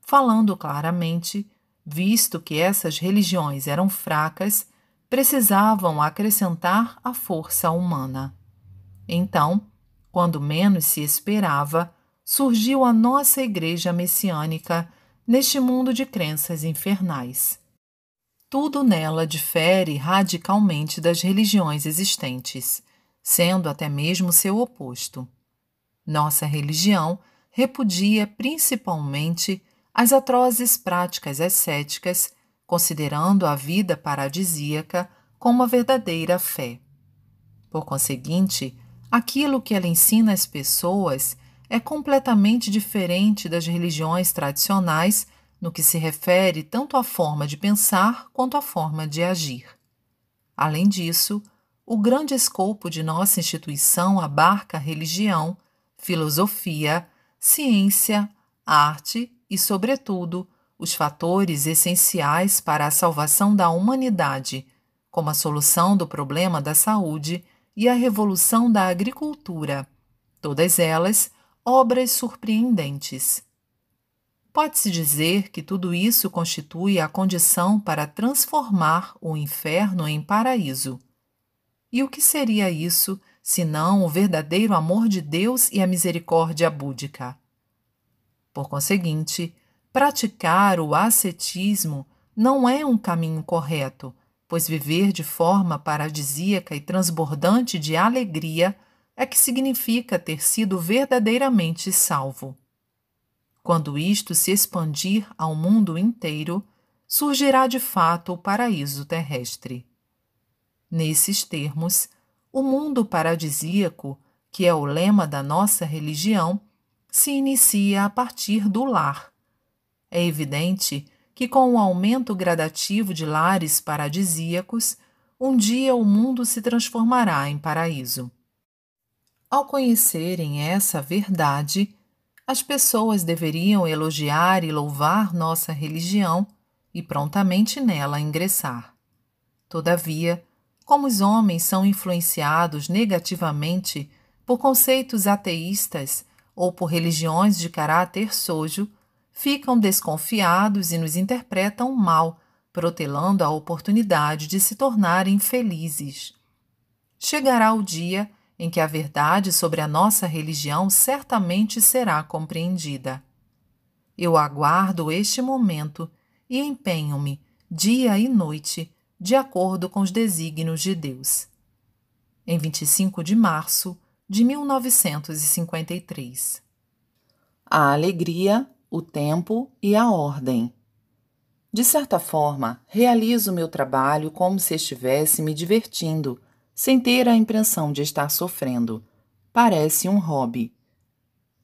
Falando claramente, visto que essas religiões eram fracas, precisavam acrescentar a força humana. Então, quando menos se esperava, surgiu a nossa Igreja Messiânica neste mundo de crenças infernais. Tudo nela difere radicalmente das religiões existentes, sendo até mesmo seu oposto. Nossa religião repudia principalmente as atrozes práticas ascéticas, considerando a vida paradisíaca como a verdadeira fé. Por conseguinte, aquilo que ela ensina às pessoas é completamente diferente das religiões tradicionais no que se refere tanto à forma de pensar quanto à forma de agir. Além disso, o grande escopo de nossa instituição abarca religião, filosofia, ciência, arte e, sobretudo, os fatores essenciais para a salvação da humanidade, como a solução do problema da saúde e a revolução da agricultura, todas elas obras surpreendentes. Pode-se dizer que tudo isso constitui a condição para transformar o inferno em paraíso. E o que seria isso, senão o verdadeiro amor de Deus e a misericórdia búdica? Por conseguinte, praticar o ascetismo não é um caminho correto, pois viver de forma paradisíaca e transbordante de alegria é que significa ter sido verdadeiramente salvo. Quando isto se expandir ao mundo inteiro, surgirá de fato o paraíso terrestre. Nesses termos, o mundo paradisíaco, que é o lema da nossa religião, se inicia a partir do lar. É evidente que, com o aumento gradativo de lares paradisíacos, um dia o mundo se transformará em paraíso. Ao conhecerem essa verdade, as pessoas deveriam elogiar e louvar nossa religião e prontamente nela ingressar. Todavia, como os homens são influenciados negativamente por conceitos ateístas ou por religiões de caráter sojo, ficam desconfiados e nos interpretam mal, protelando a oportunidade de se tornarem felizes. Chegará o dia em que a verdade sobre a nossa religião certamente será compreendida. Eu aguardo este momento e empenho-me, dia e noite, de acordo com os desígnios de Deus. Em 25 de março de 1953. A alegria, o tempo e a ordem. De certa forma, realizo meu trabalho como se estivesse me divertindo, sem ter a impressão de estar sofrendo. Parece um hobby.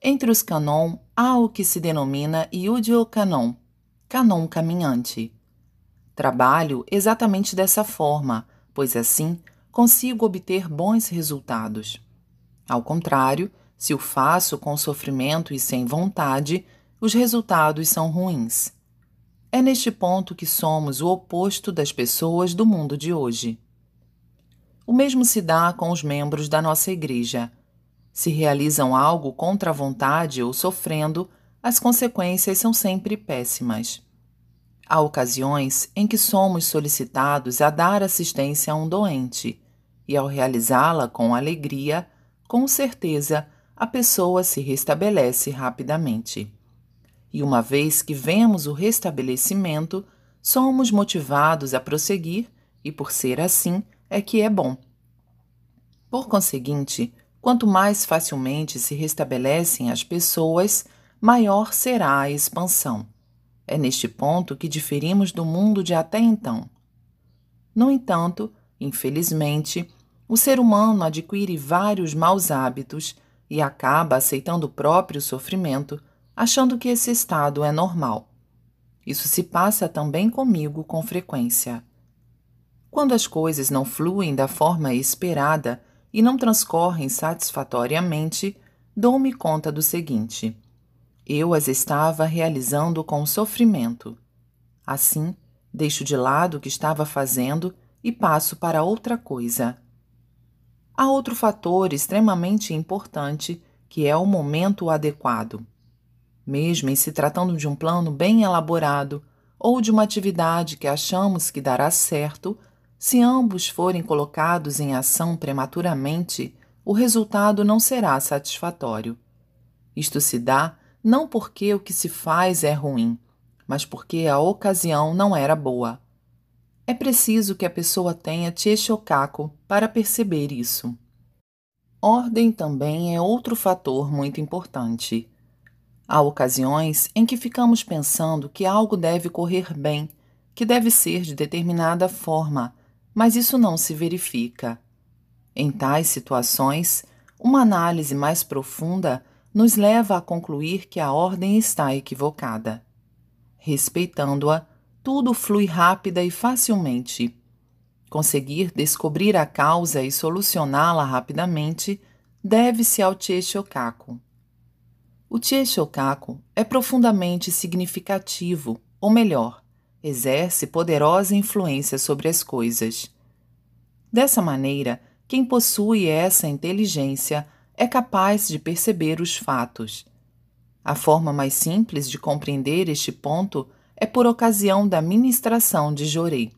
Entre os canon, há o que se denomina iudiocanon, canon caminhante. Trabalho exatamente dessa forma, pois assim consigo obter bons resultados. Ao contrário, se o faço com sofrimento e sem vontade, os resultados são ruins. É neste ponto que somos o oposto das pessoas do mundo de hoje. O mesmo se dá com os membros da nossa igreja. Se realizam algo contra a vontade ou sofrendo, as consequências são sempre péssimas. Há ocasiões em que somos solicitados a dar assistência a um doente, e ao realizá-la com alegria, com certeza, a pessoa se restabelece rapidamente. E uma vez que vemos o restabelecimento, somos motivados a prosseguir e, por ser assim, é que é bom. Por conseguinte, quanto mais facilmente se restabelecem as pessoas, maior será a expansão. É neste ponto que diferimos do mundo de até então. No entanto, infelizmente, o ser humano adquire vários maus hábitos e acaba aceitando o próprio sofrimento, achando que esse estado é normal. Isso se passa também comigo com frequência. Quando as coisas não fluem da forma esperada e não transcorrem satisfatoriamente, dou-me conta do seguinte: eu as estava realizando com sofrimento. Assim, deixo de lado o que estava fazendo e passo para outra coisa. Há outro fator extremamente importante, que é o momento adequado. Mesmo em se tratando de um plano bem elaborado ou de uma atividade que achamos que dará certo, se ambos forem colocados em ação prematuramente, o resultado não será satisfatório. Isto se dá não porque o que se faz é ruim, mas porque a ocasião não era boa. É preciso que a pessoa tenha Chieshokaku para perceber isso. Ordem também é outro fator muito importante. Há ocasiões em que ficamos pensando que algo deve correr bem, que deve ser de determinada forma, mas isso não se verifica. Em tais situações, uma análise mais profunda nos leva a concluir que a ordem está equivocada. Respeitando-a, tudo flui rápida e facilmente. Conseguir descobrir a causa e solucioná-la rapidamente deve-se ao Chieshokaku. O Chieshokaku é profundamente significativo, ou melhor, exerce poderosa influência sobre as coisas. Dessa maneira, quem possui essa inteligência é capaz de perceber os fatos. A forma mais simples de compreender este ponto é por ocasião da ministração de Jorei.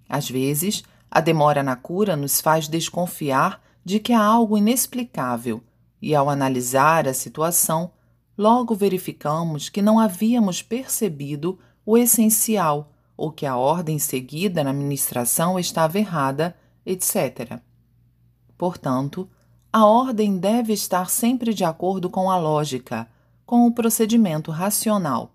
Às vezes, a demora na cura nos faz desconfiar de que há algo inexplicável, e ao analisar a situação, logo verificamos que não havíamos percebido o essencial ou que a ordem seguida na ministração estava errada, etc. Portanto, a ordem deve estar sempre de acordo com a lógica, com o procedimento racional.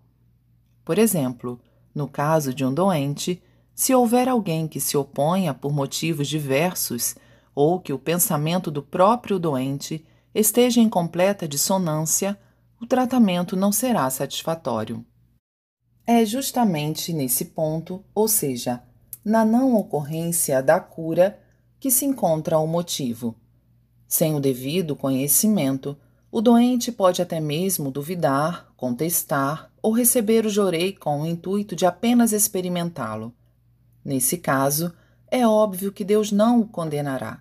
Por exemplo, no caso de um doente, se houver alguém que se oponha por motivos diversos ou que o pensamento do próprio doente esteja em completa dissonância, o tratamento não será satisfatório. É justamente nesse ponto, ou seja, na não ocorrência da cura, que se encontra o motivo. Sem o devido conhecimento, o doente pode até mesmo duvidar, contestar ou receber o jorei com o intuito de apenas experimentá-lo. Nesse caso, é óbvio que Deus não o condenará.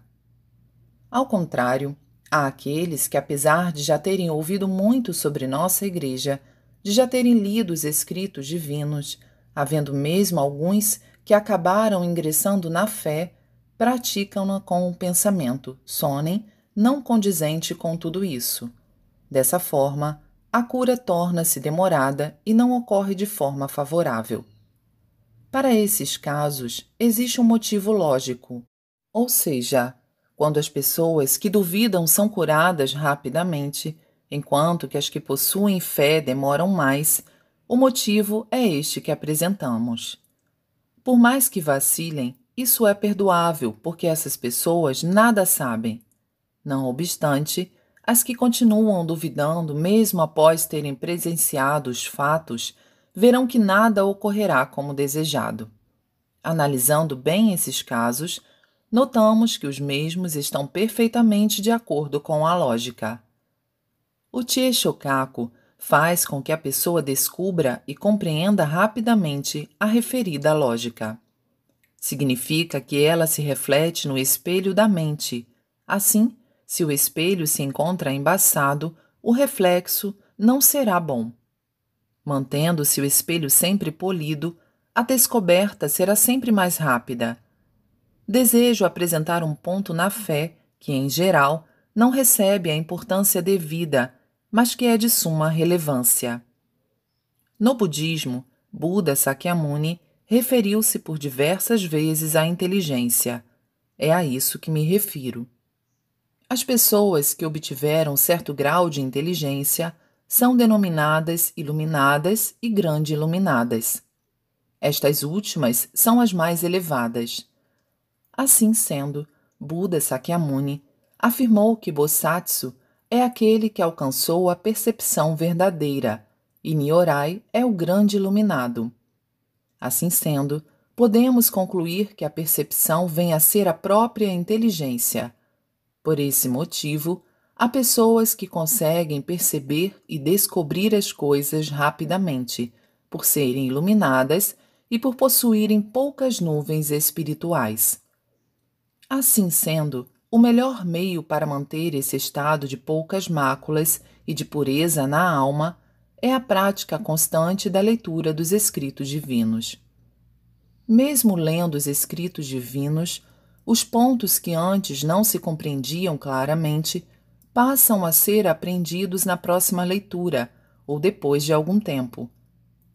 Ao contrário, há aqueles que, apesar de já terem ouvido muito sobre nossa Igreja, de já terem lido os escritos divinos, havendo mesmo alguns que acabaram ingressando na fé, praticam-na com um pensamento sonem, não condizente com tudo isso. Dessa forma, a cura torna-se demorada e não ocorre de forma favorável. Para esses casos, existe um motivo lógico, ou seja, quando as pessoas que duvidam são curadas rapidamente, enquanto que as que possuem fé demoram mais, o motivo é este que apresentamos. Por mais que vacilem, isso é perdoável, porque essas pessoas nada sabem. Não obstante, as que continuam duvidando, mesmo após terem presenciado os fatos, verão que nada ocorrerá como desejado. Analisando bem esses casos, notamos que os mesmos estão perfeitamente de acordo com a lógica. O Chieshokaku faz com que a pessoa descubra e compreenda rapidamente a referida lógica. Significa que ela se reflete no espelho da mente. Assim, se o espelho se encontra embaçado, o reflexo não será bom. Mantendo-se o espelho sempre polido, a descoberta será sempre mais rápida. Desejo apresentar um ponto na fé que, em geral, não recebe a importância devida, mas que é de suma relevância. No budismo, Buda Sakyamuni referiu-se por diversas vezes à inteligência. É a isso que me refiro. As pessoas que obtiveram certo grau de inteligência são denominadas iluminadas e grande iluminadas. Estas últimas são as mais elevadas. Assim sendo, Buda Sakyamuni afirmou que Bosatsu é aquele que alcançou a percepção verdadeira e Nyorai é o grande iluminado. Assim sendo, podemos concluir que a percepção vem a ser a própria inteligência. Por esse motivo, há pessoas que conseguem perceber e descobrir as coisas rapidamente, por serem iluminadas e por possuírem poucas nuvens espirituais. Assim sendo, O melhor meio para manter esse estado de poucas máculas e de pureza na alma é a prática constante da leitura dos escritos divinos. Mesmo lendo os escritos divinos, os pontos que antes não se compreendiam claramente passam a ser apreendidos na próxima leitura ou depois de algum tempo.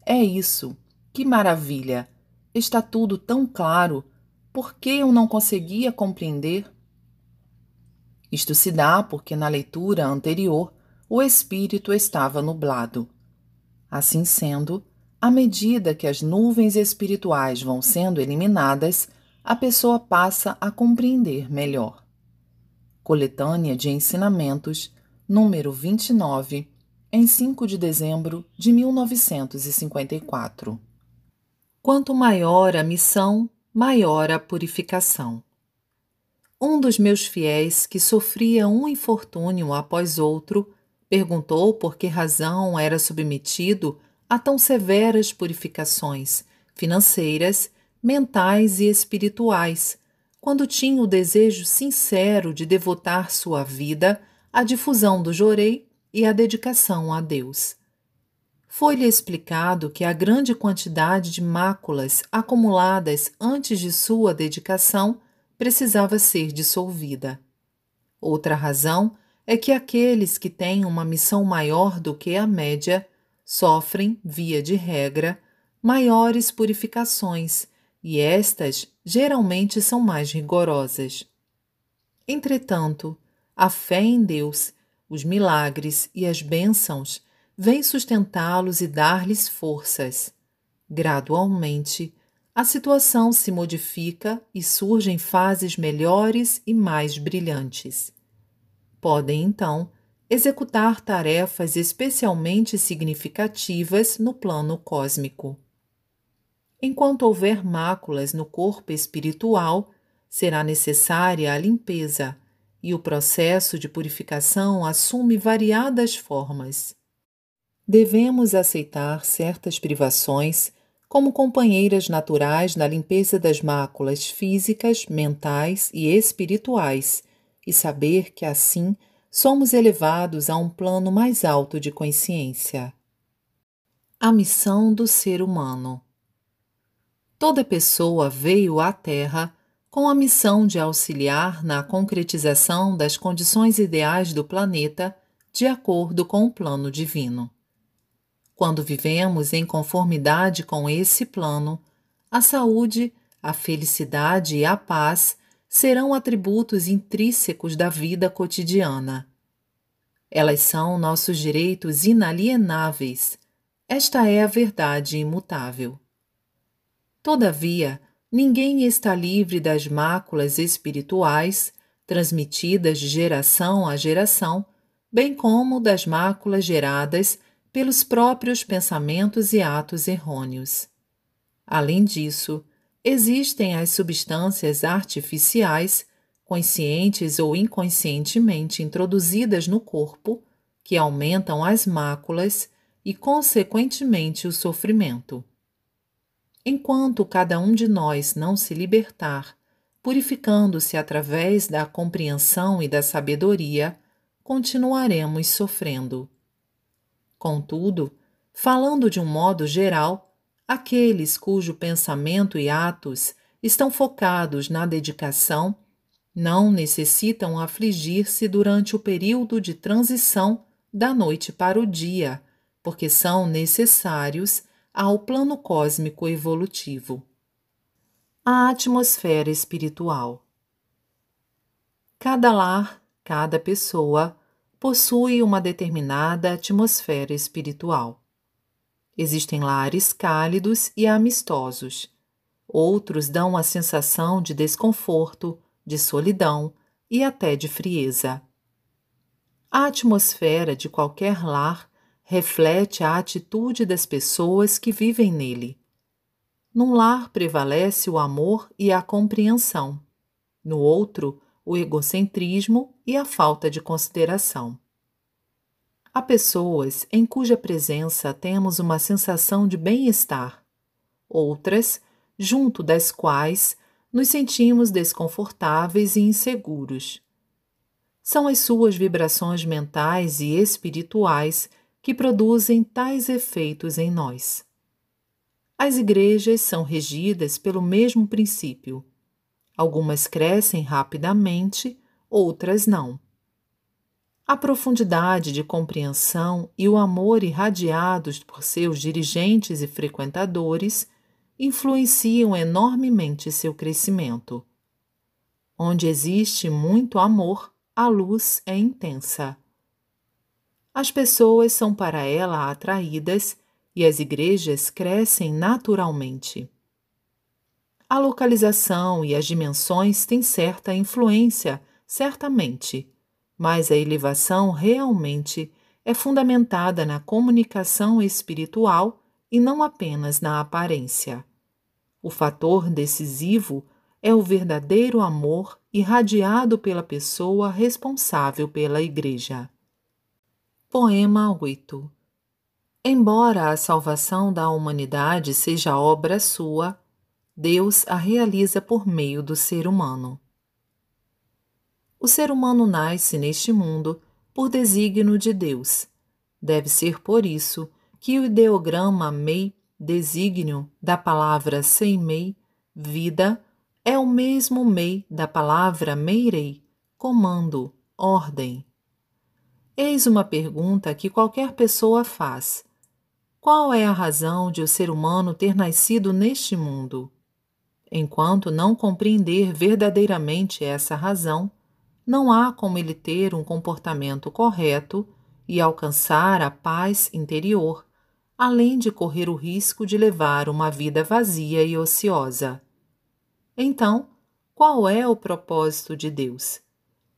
É isso! Que maravilha! Está tudo tão claro! Por que eu não conseguia compreender? Isto se dá porque na leitura anterior o espírito estava nublado. Assim sendo, à medida que as nuvens espirituais vão sendo eliminadas, a pessoa passa a compreender melhor. Coletânea de Ensinamentos, número 29, em 5 de dezembro de 1954. Quanto maior a missão, maior a purificação. Um dos meus fiéis, que sofria um infortúnio após outro, perguntou por que razão era submetido a tão severas purificações financeiras, mentais e espirituais, quando tinha o desejo sincero de devotar sua vida à difusão do Jorei e à dedicação a Deus. Foi-lhe explicado que a grande quantidade de máculas acumuladas antes de sua dedicação precisava ser dissolvida. Outra razão é que aqueles que têm uma missão maior do que a média sofrem, via de regra, maiores purificações, e estas geralmente são mais rigorosas. Entretanto, a fé em Deus, os milagres e as bênçãos vêm sustentá-los e dar-lhes forças. Gradualmente, a situação se modifica e surgem fases melhores e mais brilhantes. Podem, então, executar tarefas especialmente significativas no plano cósmico. Enquanto houver máculas no corpo espiritual, será necessária a limpeza, e o processo de purificação assume variadas formas. Devemos aceitar certas privações como companheiras naturais na limpeza das máculas físicas, mentais e espirituais, e saber que assim somos elevados a um plano mais alto de consciência. A missão do ser humano. Toda pessoa veio à Terra com a missão de auxiliar na concretização das condições ideais do planeta de acordo com o plano divino. Quando vivemos em conformidade com esse plano, a saúde, a felicidade e a paz serão atributos intrínsecos da vida cotidiana. Elas são nossos direitos inalienáveis. Esta é a verdade imutável. Todavia, ninguém está livre das máculas espirituais, transmitidas de geração a geração, bem como das máculas geradas pelos próprios pensamentos e atos errôneos. Além disso, existem as substâncias artificiais, conscientes ou inconscientemente introduzidas no corpo, que aumentam as máculas e, consequentemente, o sofrimento. Enquanto cada um de nós não se libertar, purificando-se através da compreensão e da sabedoria, continuaremos sofrendo. Contudo, falando de um modo geral, aqueles cujo pensamento e atos estão focados na dedicação não necessitam afligir-se durante o período de transição da noite para o dia, porque são necessários ao plano cósmico evolutivo. A atmosfera espiritual. Cada lar, cada pessoa, possui uma determinada atmosfera espiritual. Existem lares cálidos e amistosos. Outros dão a sensação de desconforto, de solidão e até de frieza. A atmosfera de qualquer lar reflete a atitude das pessoas que vivem nele. Num lar prevalece o amor e a compreensão. No outro, o egocentrismo e a falta de consideração. Há pessoas em cuja presença temos uma sensação de bem-estar, outras, junto das quais nos sentimos desconfortáveis e inseguros. São as suas vibrações mentais e espirituais que produzem tais efeitos em nós. As igrejas são regidas pelo mesmo princípio. Algumas crescem rapidamente, outras não. A profundidade de compreensão e o amor irradiados por seus dirigentes e frequentadores influenciam enormemente seu crescimento. Onde existe muito amor, a luz é intensa. As pessoas são para ela atraídas e as igrejas crescem naturalmente. A localização e as dimensões têm certa influência, certamente, mas a elevação realmente é fundamentada na comunicação espiritual e não apenas na aparência. O fator decisivo é o verdadeiro amor irradiado pela pessoa responsável pela Igreja. Poema 8. Embora a salvação da humanidade seja obra sua, Deus a realiza por meio do ser humano. O ser humano nasce neste mundo por desígnio de Deus. Deve ser por isso que o ideograma mei, desígnio, da palavra seimei, vida, é o mesmo mei da palavra meirei, comando, ordem. Eis uma pergunta que qualquer pessoa faz. Qual é a razão de o ser humano ter nascido neste mundo? Enquanto não compreender verdadeiramente essa razão, não há como ele ter um comportamento correto e alcançar a paz interior, além de correr o risco de levar uma vida vazia e ociosa. Então, qual é o propósito de Deus?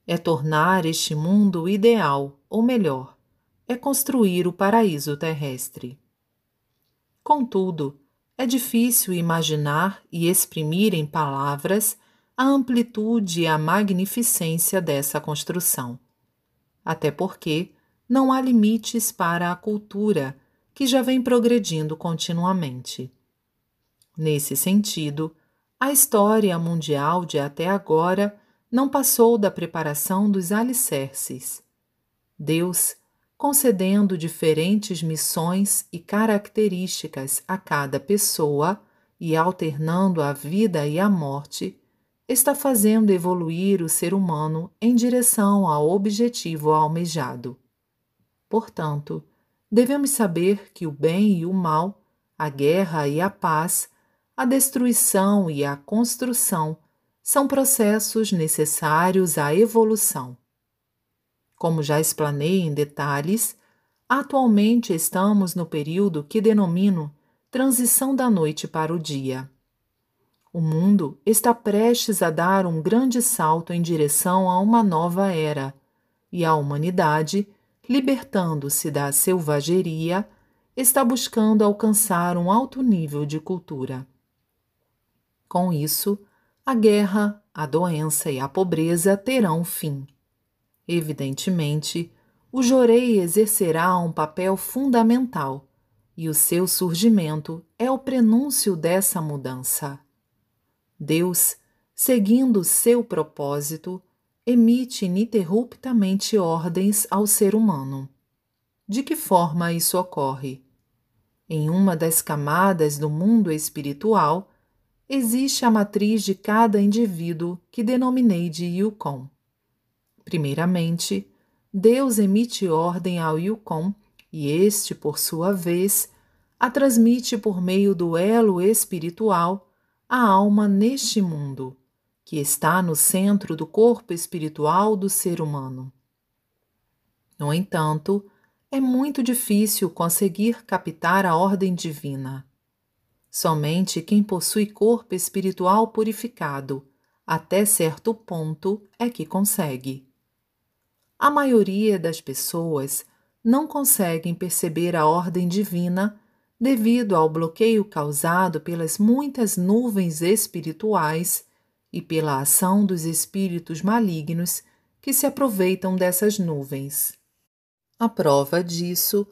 É tornar este mundo ideal, ou melhor, é construir o paraíso terrestre. Contudo, é difícil imaginar e exprimir em palavras a amplitude e a magnificência dessa construção. Até porque não há limites para a cultura, que já vem progredindo continuamente. Nesse sentido, a história mundial de até agora não passou da preparação dos alicerces. Deus, concedendo diferentes missões e características a cada pessoa e alternando a vida e a morte, está fazendo evoluir o ser humano em direção ao objetivo almejado. Portanto, devemos saber que o bem e o mal, a guerra e a paz, a destruição e a construção são processos necessários à evolução. Como já explanei em detalhes, atualmente estamos no período que denomino transição da noite para o dia. O mundo está prestes a dar um grande salto em direção a uma nova era, e a humanidade, libertando-se da selvageria, está buscando alcançar um alto nível de cultura. Com isso, a guerra, a doença e a pobreza terão fim. Evidentemente, o jorei exercerá um papel fundamental, e o seu surgimento é o prenúncio dessa mudança. Deus, seguindo seu propósito, emite ininterruptamente ordens ao ser humano. De que forma isso ocorre? Em uma das camadas do mundo espiritual, existe a matriz de cada indivíduo que denominei de Yukon. Primeiramente, Deus emite ordem ao Yukon e este, por sua vez, a transmite por meio do elo espiritual à alma neste mundo, que está no centro do corpo espiritual do ser humano. No entanto, é muito difícil conseguir captar a ordem divina. Somente quem possui corpo espiritual purificado, até certo ponto, é que consegue. A maioria das pessoas não conseguem perceber a ordem divina devido ao bloqueio causado pelas muitas nuvens espirituais e pela ação dos espíritos malignos que se aproveitam dessas nuvens. A prova disso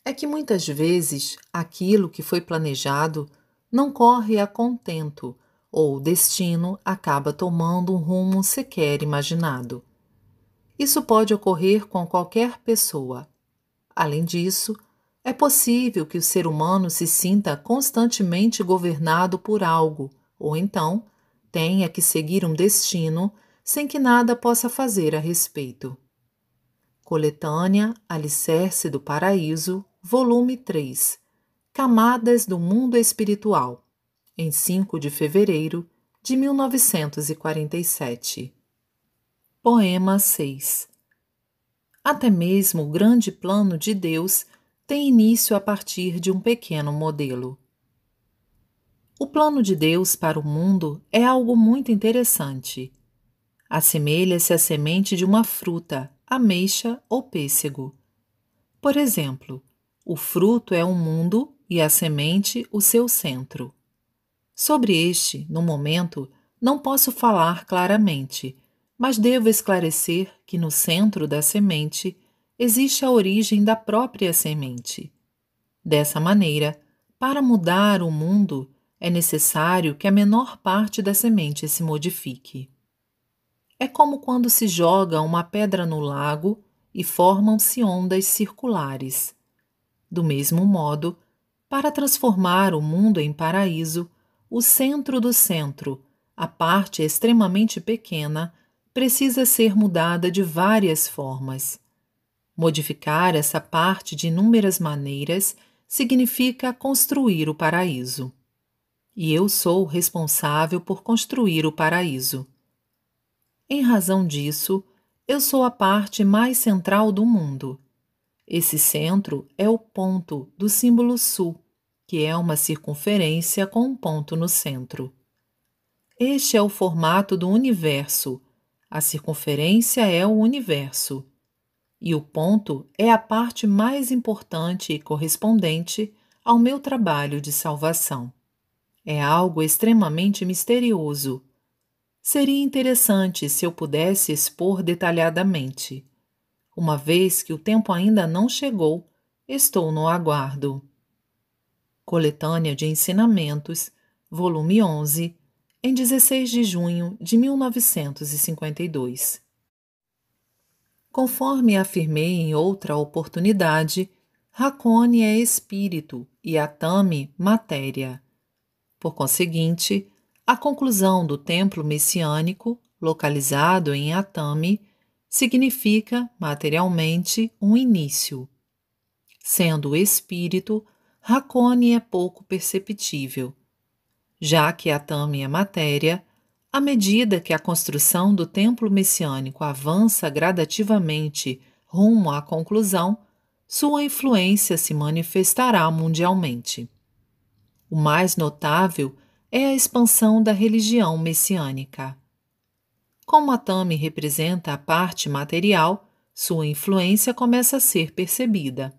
é que muitas vezes aquilo que foi planejado não corre a contento ou o destino acaba tomando um rumo sequer imaginado. Isso pode ocorrer com qualquer pessoa. Além disso, é possível que o ser humano se sinta constantemente governado por algo, ou então tenha que seguir um destino sem que nada possa fazer a respeito. Coletânea Alicerce do Paraíso, volume 3, Camadas do Mundo Espiritual, em 5 de fevereiro de 1947. Poema 6. Até mesmo o grande plano de Deus tem início a partir de um pequeno modelo. O plano de Deus para o mundo é algo muito interessante. Assemelha-se à semente de uma fruta, ameixa ou pêssego. Por exemplo, o fruto é um mundo e a semente o seu centro. Sobre este, no momento, não posso falar claramente, mas devo esclarecer que no centro da semente existe a origem da própria semente. Dessa maneira, para mudar o mundo, é necessário que a menor parte da semente se modifique. É como quando se joga uma pedra no lago e formam-se ondas circulares. Do mesmo modo, para transformar o mundo em paraíso, o centro do centro, a parte extremamente pequena, precisa ser mudada de várias formas. Modificar essa parte de inúmeras maneiras significa construir o paraíso. E eu sou responsável por construir o paraíso. Em razão disso, eu sou a parte mais central do mundo. Esse centro é o ponto do símbolo sul, que é uma circunferência com um ponto no centro. Este é o formato do universo. A circunferência é o universo. E o ponto é a parte mais importante e correspondente ao meu trabalho de salvação. É algo extremamente misterioso. Seria interessante se eu pudesse expor detalhadamente. Uma vez que o tempo ainda não chegou, estou no aguardo. Coletânea de Ensinamentos, volume 11, em 16 de junho de 1952. Conforme afirmei em outra oportunidade, Hakone é espírito e Atami matéria. Por conseguinte, a conclusão do templo messiânico, localizado em Atami, significa, materialmente, um início. Sendo o espírito, Hakone é pouco perceptível. Já que Atami é matéria, à medida que a construção do templo messiânico avança gradativamente rumo à conclusão, sua influência se manifestará mundialmente. O mais notável é a expansão da religião messiânica. Como Atami representa a parte material, sua influência começa a ser percebida.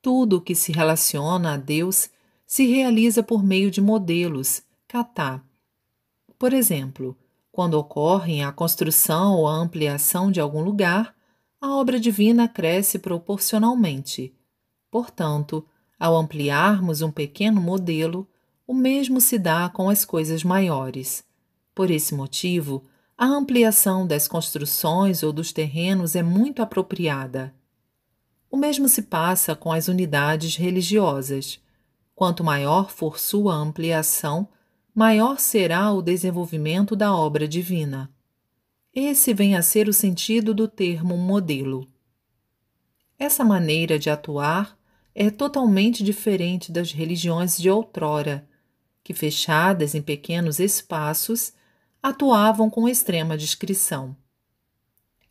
Tudo o que se relaciona a Deus se realiza por meio de modelos, kata. Por exemplo, quando ocorre a construção ou a ampliação de algum lugar, a obra divina cresce proporcionalmente. Portanto, ao ampliarmos um pequeno modelo, o mesmo se dá com as coisas maiores. Por esse motivo, a ampliação das construções ou dos terrenos é muito apropriada. O mesmo se passa com as unidades religiosas. Quanto maior for sua ampliação, maior será o desenvolvimento da obra divina. Esse vem a ser o sentido do termo modelo. Essa maneira de atuar é totalmente diferente das religiões de outrora, que, fechadas em pequenos espaços, atuavam com extrema discrição.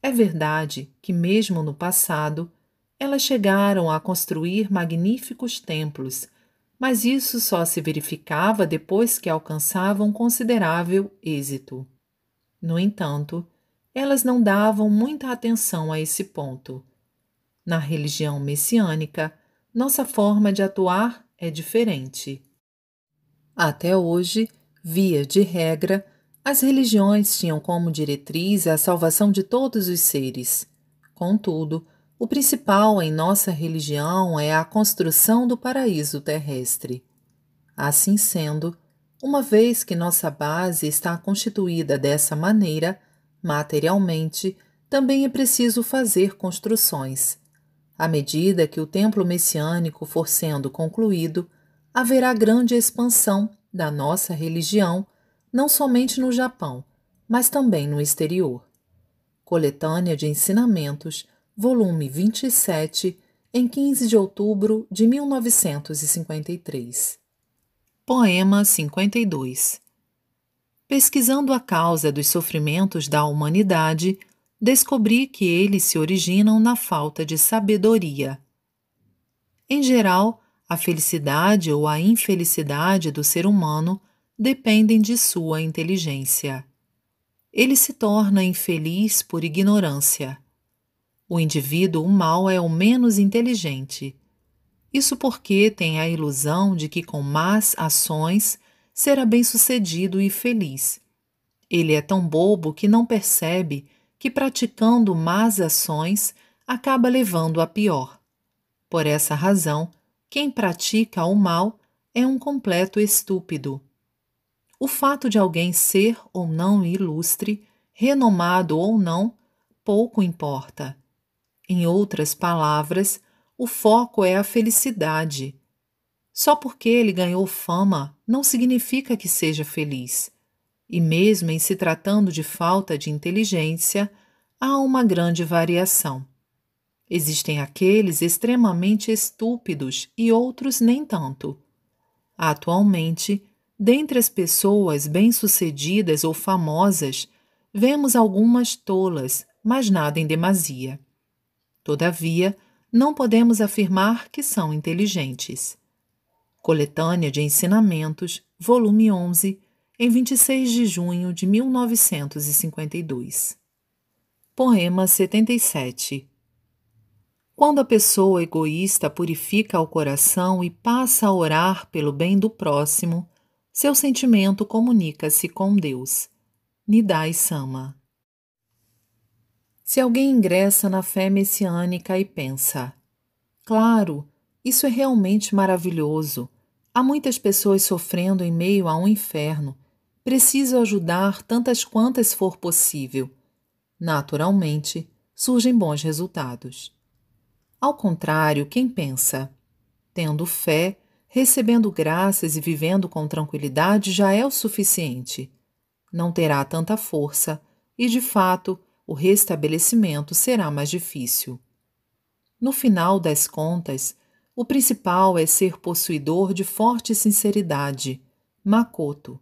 É verdade que, mesmo no passado, elas chegaram a construir magníficos templos, mas isso só se verificava depois que alcançavam considerável êxito. No entanto, elas não davam muita atenção a esse ponto. Na religião messiânica, nossa forma de atuar é diferente. Até hoje, via de regra, as religiões tinham como diretriz a salvação de todos os seres. Contudo, o principal em nossa religião é a construção do paraíso terrestre. Assim sendo, Uma vez que nossa base está constituída dessa maneira, materialmente, também é preciso fazer construções. À medida que o templo messiânico for sendo concluído, haverá grande expansão da nossa religião, não somente no Japão, mas também no exterior. Coletânea de Ensinamentos, volume 27, em 15 de outubro de 1953. Poema 52. Pesquisando a causa dos sofrimentos da humanidade, descobri que eles se originam na falta de sabedoria. Em geral, a felicidade ou a infelicidade do ser humano dependem de sua inteligência. Ele se torna infeliz por ignorância. O indivíduo mau é o menos inteligente. Isso porque tem a ilusão de que com más ações será bem-sucedido e feliz. Ele é tão bobo que não percebe que praticando más ações acaba levando a pior. Por essa razão, quem pratica o mal é um completo estúpido. O fato de alguém ser ou não ilustre, renomado ou não, pouco importa. Em outras palavras, o foco é a felicidade. Só porque ele ganhou fama não significa que seja feliz. E mesmo em se tratando de falta de inteligência, há uma grande variação. Existem aqueles extremamente estúpidos e outros nem tanto. Atualmente, dentre as pessoas bem-sucedidas ou famosas, vemos algumas tolas, mas nada em demasia. Todavia, não podemos afirmar que são inteligentes. Coletânea de Ensinamentos, volume 11, em 26 de junho de 1952. Poema 77. Quando a pessoa egoísta purifica o coração e passa a orar pelo bem do próximo, seu sentimento comunica-se com Deus. Nidai Sama. Se alguém ingressa na fé messiânica e pensa: claro, isso é realmente maravilhoso. Há muitas pessoas sofrendo em meio a um inferno. Preciso ajudar tantas quantas for possível. Naturalmente, surgem bons resultados. Ao contrário, quem pensa: tendo fé, recebendo graças e vivendo com tranquilidade já é o suficiente. Não terá tanta força e, de fato, o restabelecimento será mais difícil. No final das contas, o principal é ser possuidor de forte sinceridade, makoto.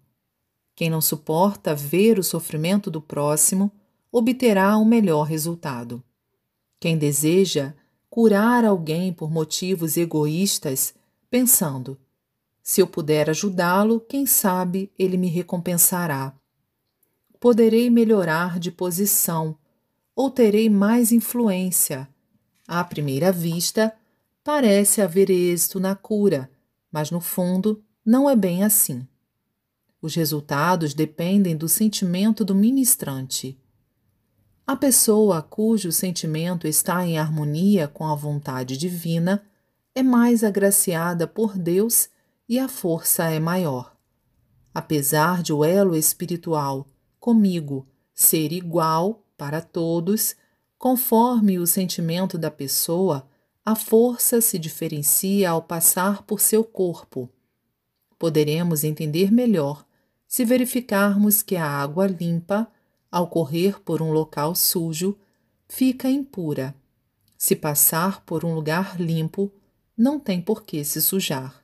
Quem não suporta ver o sofrimento do próximo, obterá o melhor resultado. Quem deseja curar alguém por motivos egoístas, pensando: se eu puder ajudá-lo, quem sabe ele me recompensará. Poderei melhorar de posição, ou terei mais influência. À primeira vista, parece haver êxito na cura, mas no fundo não é bem assim. Os resultados dependem do sentimento do ministrante. A pessoa cujo sentimento está em harmonia com a vontade divina é mais agraciada por Deus e a força é maior. Apesar de o elo espiritual comigo ser igual para todos, conforme o sentimento da pessoa, a força se diferencia ao passar por seu corpo. Poderemos entender melhor se verificarmos que a água limpa, ao correr por um local sujo, fica impura. Se passar por um lugar limpo, não tem por que se sujar.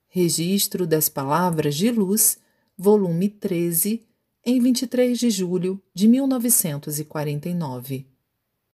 Registro das Palavras de Luz, volume 13, em 23 de julho de 1949.